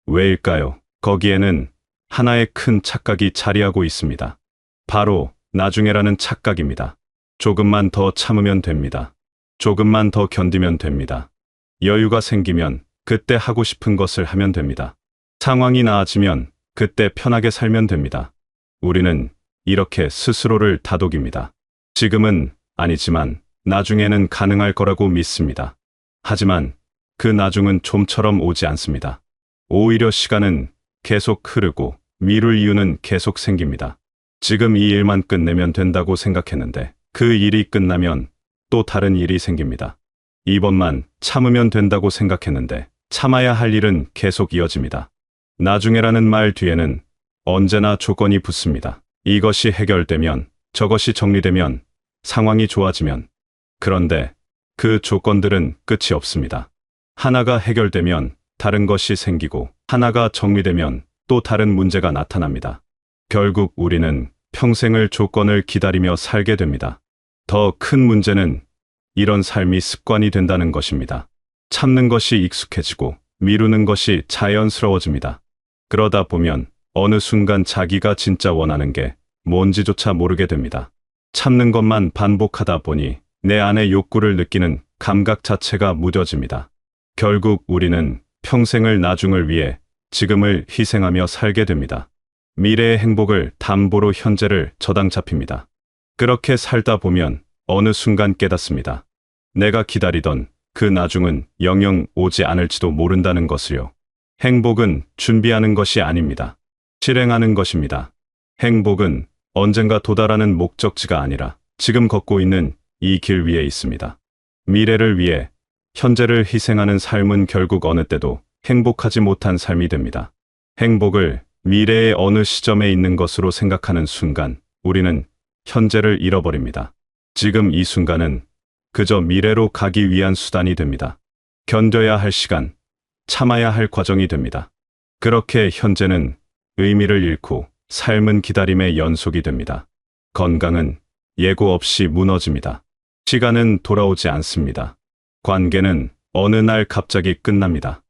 왜일까요? 거기에는 하나의 큰 착각이 자리하고 있습니다. 바로 나중에라는 착각입니다. 조금만 더 참으면 됩니다. 조금만 더 견디면 됩니다. 여유가 생기면 그때 하고 싶은 것을 하면 됩니다. 상황이 나아지면 그때 편하게 살면 됩니다. 우리는 이렇게 스스로를 다독입니다. 지금은 아니지만 나중에는 가능할 거라고 믿습니다. 하지만 그 나중은 좀처럼 오지 않습니다. 오히려 시간은 계속 흐르고 미룰 이유는 계속 생깁니다. 지금 이 일만 끝내면 된다고 생각했는데 그 일이 끝나면 또 다른 일이 생깁니다. 이번만 참으면 된다고 생각했는데 참아야 할 일은 계속 이어집니다. 나중에라는 말 뒤에는 언제나 조건이 붙습니다. 이것이 해결되면, 저것이 정리되면, 상황이 좋아지면. 그런데 그 조건들은 끝이 없습니다. 하나가 해결되면 다른 것이 생기고 하나가 정리되면 또 다른 문제가 나타납니다. 결국 우리는 평생을 조건을 기다리며 살게 됩니다. 더 큰 문제는 이런 삶이 습관이 된다는 것입니다. 참는 것이 익숙해지고 미루는 것이 자연스러워집니다. 그러다 보면 어느 순간 자기가 진짜 원하는 게 뭔지조차 모르게 됩니다. 참는 것만 반복하다 보니 내 안의 욕구를 느끼는 감각 자체가 무뎌집니다. 결국 우리는 평생을 나중을 위해 지금을 희생하며 살게 됩니다. 미래의 행복을 담보로 현재를 저당 잡힙니다. 그렇게 살다 보면 어느 순간 깨닫습니다. 내가 기다리던 그 나중은 영영 오지 않을지도 모른다는 것을요. 행복은 준비하는 것이 아닙니다. 실행하는 것입니다. 행복은 언젠가 도달하는 목적지가 아니라 지금 걷고 있는 이 길 위에 있습니다. 미래를 위해 현재를 희생하는 삶은 결국 어느 때도 행복하지 못한 삶이 됩니다. 행복을 미래의 어느 시점에 있는 것으로 생각하는 순간 우리는 현재를 잃어버립니다. 지금 이 순간은 그저 미래로 가기 위한 수단이 됩니다. 견뎌야 할 시간, 참아야 할 과정이 됩니다. 그렇게 현재는 의미를 잃고 삶은 기다림의 연속이 됩니다. 건강은 예고 없이 무너집니다. 시간은 돌아오지 않습니다. 관계는 어느 날 갑자기 끝납니다.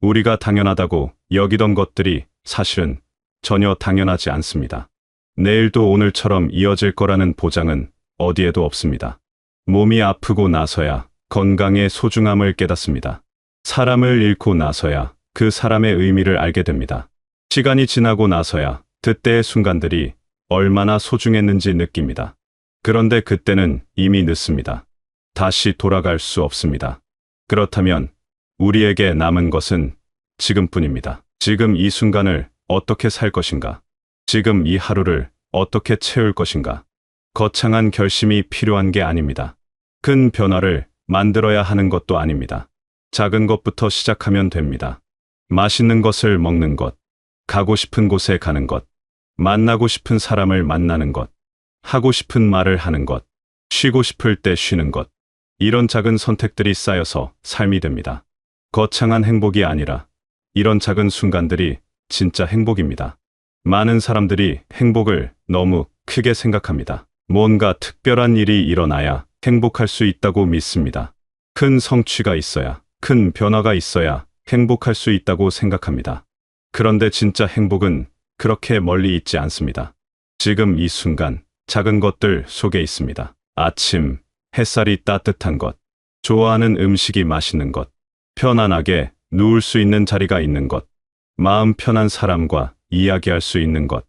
우리가 당연하다고 여기던 것들이 사실은 전혀 당연하지 않습니다. 내일도 오늘처럼 이어질 거라는 보장은 어디에도 없습니다. 몸이 아프고 나서야 건강의 소중함을 깨닫습니다. 사람을 잃고 나서야 그 사람의 의미를 알게 됩니다. 시간이 지나고 나서야 그때의 순간들이 얼마나 소중했는지 느낍니다. 그런데 그때는 이미 늦습니다. 다시 돌아갈 수 없습니다. 그렇다면 우리에게 남은 것은 지금뿐입니다. 지금 이 순간을 어떻게 살 것인가? 지금 이 하루를 어떻게 채울 것인가? 거창한 결심이 필요한 게 아닙니다. 큰 변화를 만들어야 하는 것도 아닙니다. 작은 것부터 시작하면 됩니다. 맛있는 것을 먹는 것, 가고 싶은 곳에 가는 것, 만나고 싶은 사람을 만나는 것, 하고 싶은 말을 하는 것, 쉬고 싶을 때 쉬는 것. 이런 작은 선택들이 쌓여서 삶이 됩니다. 거창한 행복이 아니라 이런 작은 순간들이 진짜 행복입니다. 많은 사람들이 행복을 너무 크게 생각합니다. 뭔가 특별한 일이 일어나야 행복할 수 있다고 믿습니다. 큰 성취가 있어야, 큰 변화가 있어야 행복할 수 있다고 생각합니다. 그런데 진짜 행복은 그렇게 멀리 있지 않습니다. 지금 이 순간 작은 것들 속에 있습니다. 아침, 햇살이 따뜻한 것, 좋아하는 음식이 맛있는 것, 편안하게 누울 수 있는 자리가 있는 것, 마음 편한 사람과 이야기할 수 있는 것.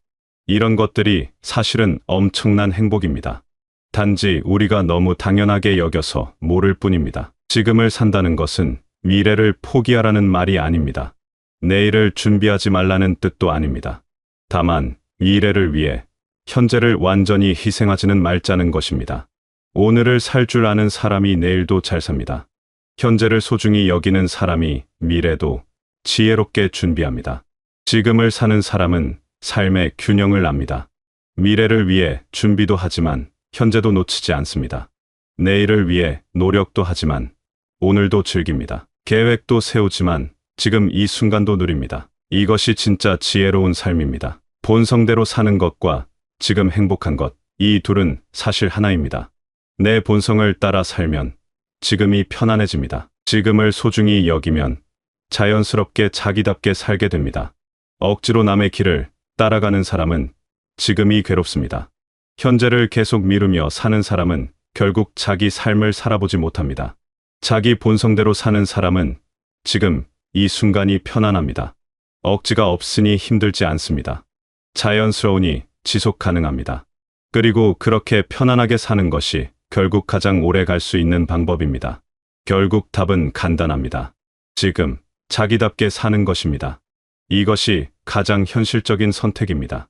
이런 것들이 사실은 엄청난 행복입니다. 단지 우리가 너무 당연하게 여겨서 모를 뿐입니다. 지금을 산다는 것은 미래를 포기하라는 말이 아닙니다. 내일을 준비하지 말라는 뜻도 아닙니다. 다만 미래를 위해 현재를 완전히 희생하지는 말자는 것입니다. 오늘을 살 줄 아는 사람이 내일도 잘 삽니다. 현재를 소중히 여기는 사람이 미래도 지혜롭게 준비합니다. 지금을 사는 사람은 삶의 균형을 압니다. 미래를 위해 준비도 하지만 현재도 놓치지 않습니다. 내일을 위해 노력도 하지만 오늘도 즐깁니다. 계획도 세우지만 지금 이 순간도 누립니다. 이것이 진짜 지혜로운 삶입니다. 본성대로 사는 것과 지금 행복한 것, 이 둘은 사실 하나입니다. 내 본성을 따라 살면 지금이 편안해집니다. 지금을 소중히 여기면 자연스럽게 자기답게 살게 됩니다. 억지로 남의 길을 따라가는 사람은 지금이 괴롭습니다. 현재를 계속 미루며 사는 사람은 결국 자기 삶을 살아보지 못합니다. 자기 본성대로 사는 사람은 지금 이 순간이 편안합니다. 억지가 없으니 힘들지 않습니다. 자연스러우니 지속 가능합니다. 그리고 그렇게 편안하게 사는 것이 결국 가장 오래 갈 수 있는 방법입니다. 결국 답은 간단합니다. 지금 자기답게 사는 것입니다. 이것이 가장 현실적인 선택입니다.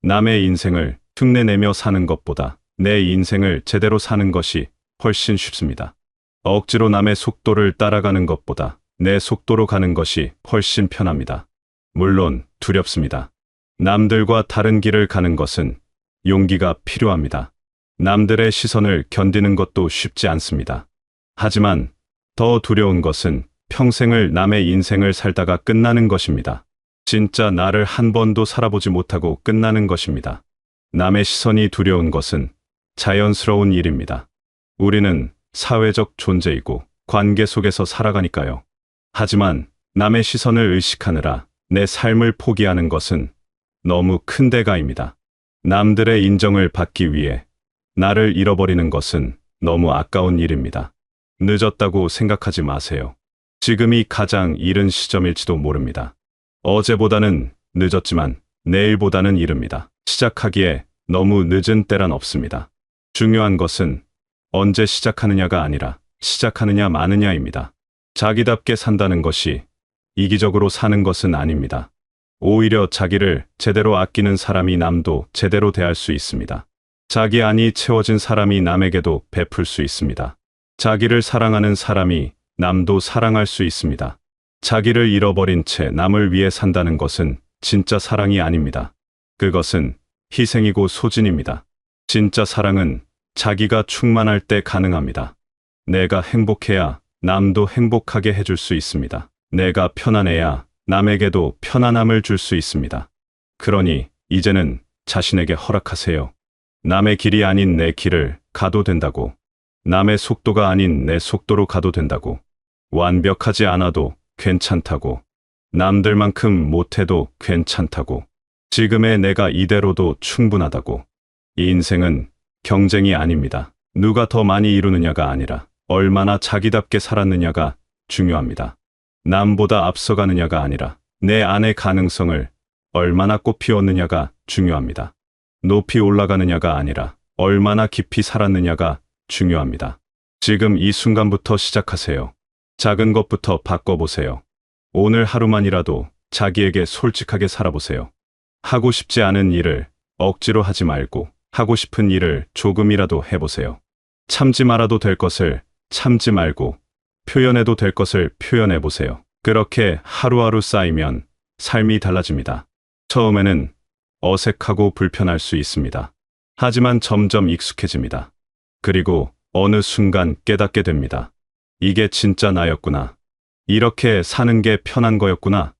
남의 인생을 흉내내며 사는 것보다 내 인생을 제대로 사는 것이 훨씬 쉽습니다. 억지로 남의 속도를 따라가는 것보다 내 속도로 가는 것이 훨씬 편합니다. 물론 두렵습니다. 남들과 다른 길을 가는 것은 용기가 필요합니다. 남들의 시선을 견디는 것도 쉽지 않습니다. 하지만 더 두려운 것은 평생을 남의 인생을 살다가 끝나는 것입니다. 진짜 나를 한 번도 살아보지 못하고 끝나는 것입니다. 남의 시선이 두려운 것은 자연스러운 일입니다. 우리는 사회적 존재이고 관계 속에서 살아가니까요. 하지만 남의 시선을 의식하느라 내 삶을 포기하는 것은 너무 큰 대가입니다. 남들의 인정을 받기 위해 나를 잃어버리는 것은 너무 아까운 일입니다. 늦었다고 생각하지 마세요. 지금이 가장 이른 시점일지도 모릅니다. 어제보다는 늦었지만 내일보다는 이릅니다. 시작하기에 너무 늦은 때란 없습니다. 중요한 것은 언제 시작하느냐가 아니라 시작하느냐 마느냐입니다. 자기답게 산다는 것이 이기적으로 사는 것은 아닙니다. 오히려 자기를 제대로 아끼는 사람이 남도 제대로 대할 수 있습니다. 자기 안이 채워진 사람이 남에게도 베풀 수 있습니다. 자기를 사랑하는 사람이 남도 사랑할 수 있습니다. 자기를 잃어버린 채 남을 위해 산다는 것은 진짜 사랑이 아닙니다. 그것은 희생이고 소진입니다. 진짜 사랑은 자기가 충만할 때 가능합니다. 내가 행복해야 남도 행복하게 해줄 수 있습니다. 내가 편안해야 남에게도 편안함을 줄 수 있습니다. 그러니 이제는 자신에게 허락하세요. 남의 길이 아닌 내 길을 가도 된다고. 남의 속도가 아닌 내 속도로 가도 된다고. 완벽하지 않아도 괜찮다고. 남들만큼 못해도 괜찮다고. 지금의 내가 이대로도 충분하다고. 이 인생은 경쟁이 아닙니다. 누가 더 많이 이루느냐가 아니라 얼마나 자기답게 살았느냐가 중요합니다. 남보다 앞서가느냐가 아니라 내 안의 가능성을 얼마나 꽃 피웠느냐가 중요합니다. 높이 올라가느냐가 아니라 얼마나 깊이 살았느냐가 중요합니다. 지금 이 순간부터 시작하세요. 작은 것부터 바꿔보세요. 오늘 하루만이라도 자기에게 솔직하게 살아보세요. 하고 싶지 않은 일을 억지로 하지 말고 하고 싶은 일을 조금이라도 해보세요. 참지 말아도 될 것을 참지 말고 표현해도 될 것을 표현해보세요. 그렇게 하루하루 쌓이면 삶이 달라집니다. 처음에는 어색하고 불편할 수 있습니다. 하지만 점점 익숙해집니다. 그리고 어느 순간 깨닫게 됩니다. 이게 진짜 나였구나. 이렇게 사는 게 편한 거였구나.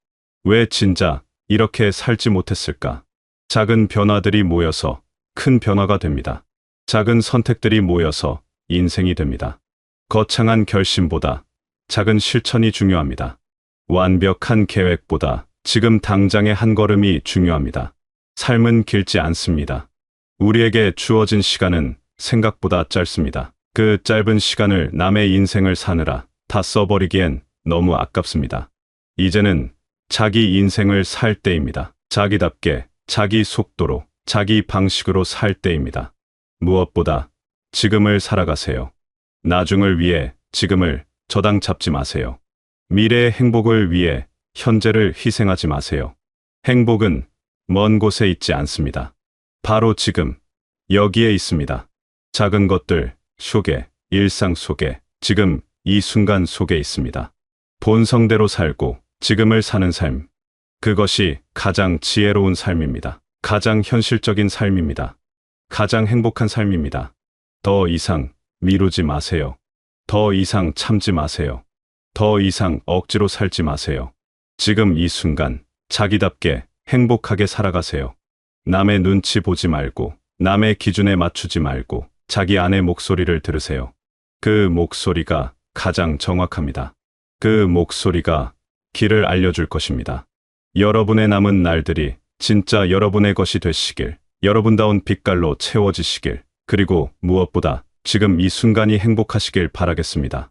왜 진짜 이렇게 살지 못했을까? 작은 변화들이 모여서 큰 변화가 됩니다. 작은 선택들이 모여서 인생이 됩니다. 거창한 결심보다 작은 실천이 중요합니다. 완벽한 계획보다 지금 당장의 한 걸음이 중요합니다. 삶은 길지 않습니다. 우리에게 주어진 시간은 생각보다 짧습니다. 그 짧은 시간을 남의 인생을 사느라 다 써버리기엔 너무 아깝습니다. 이제는 자기 인생을 살 때입니다. 자기답게, 자기 속도로, 자기 방식으로 살 때입니다. 무엇보다 지금을 살아가세요. 나중을 위해 지금을 저당 잡지 마세요. 미래의 행복을 위해 현재를 희생하지 마세요. 행복은 먼 곳에 있지 않습니다. 바로 지금, 여기에 있습니다. 작은 것들 속에, 일상 속에, 지금 이 순간 속에 있습니다. 본성대로 살고 지금을 사는 삶. 그것이 가장 지혜로운 삶입니다. 가장 현실적인 삶입니다. 가장 행복한 삶입니다. 더 이상 미루지 마세요. 더 이상 참지 마세요. 더 이상 억지로 살지 마세요. 지금 이 순간 자기답게 행복하게 살아가세요. 남의 눈치 보지 말고 남의 기준에 맞추지 말고 자기 안의 목소리를 들으세요. 그 목소리가 가장 정확합니다. 그 목소리가 길을 알려줄 것입니다. 여러분의 남은 날들이 진짜 여러분의 것이 되시길, 여러분다운 빛깔로 채워지시길, 그리고 무엇보다 지금 이 순간이 행복하시길 바라겠습니다.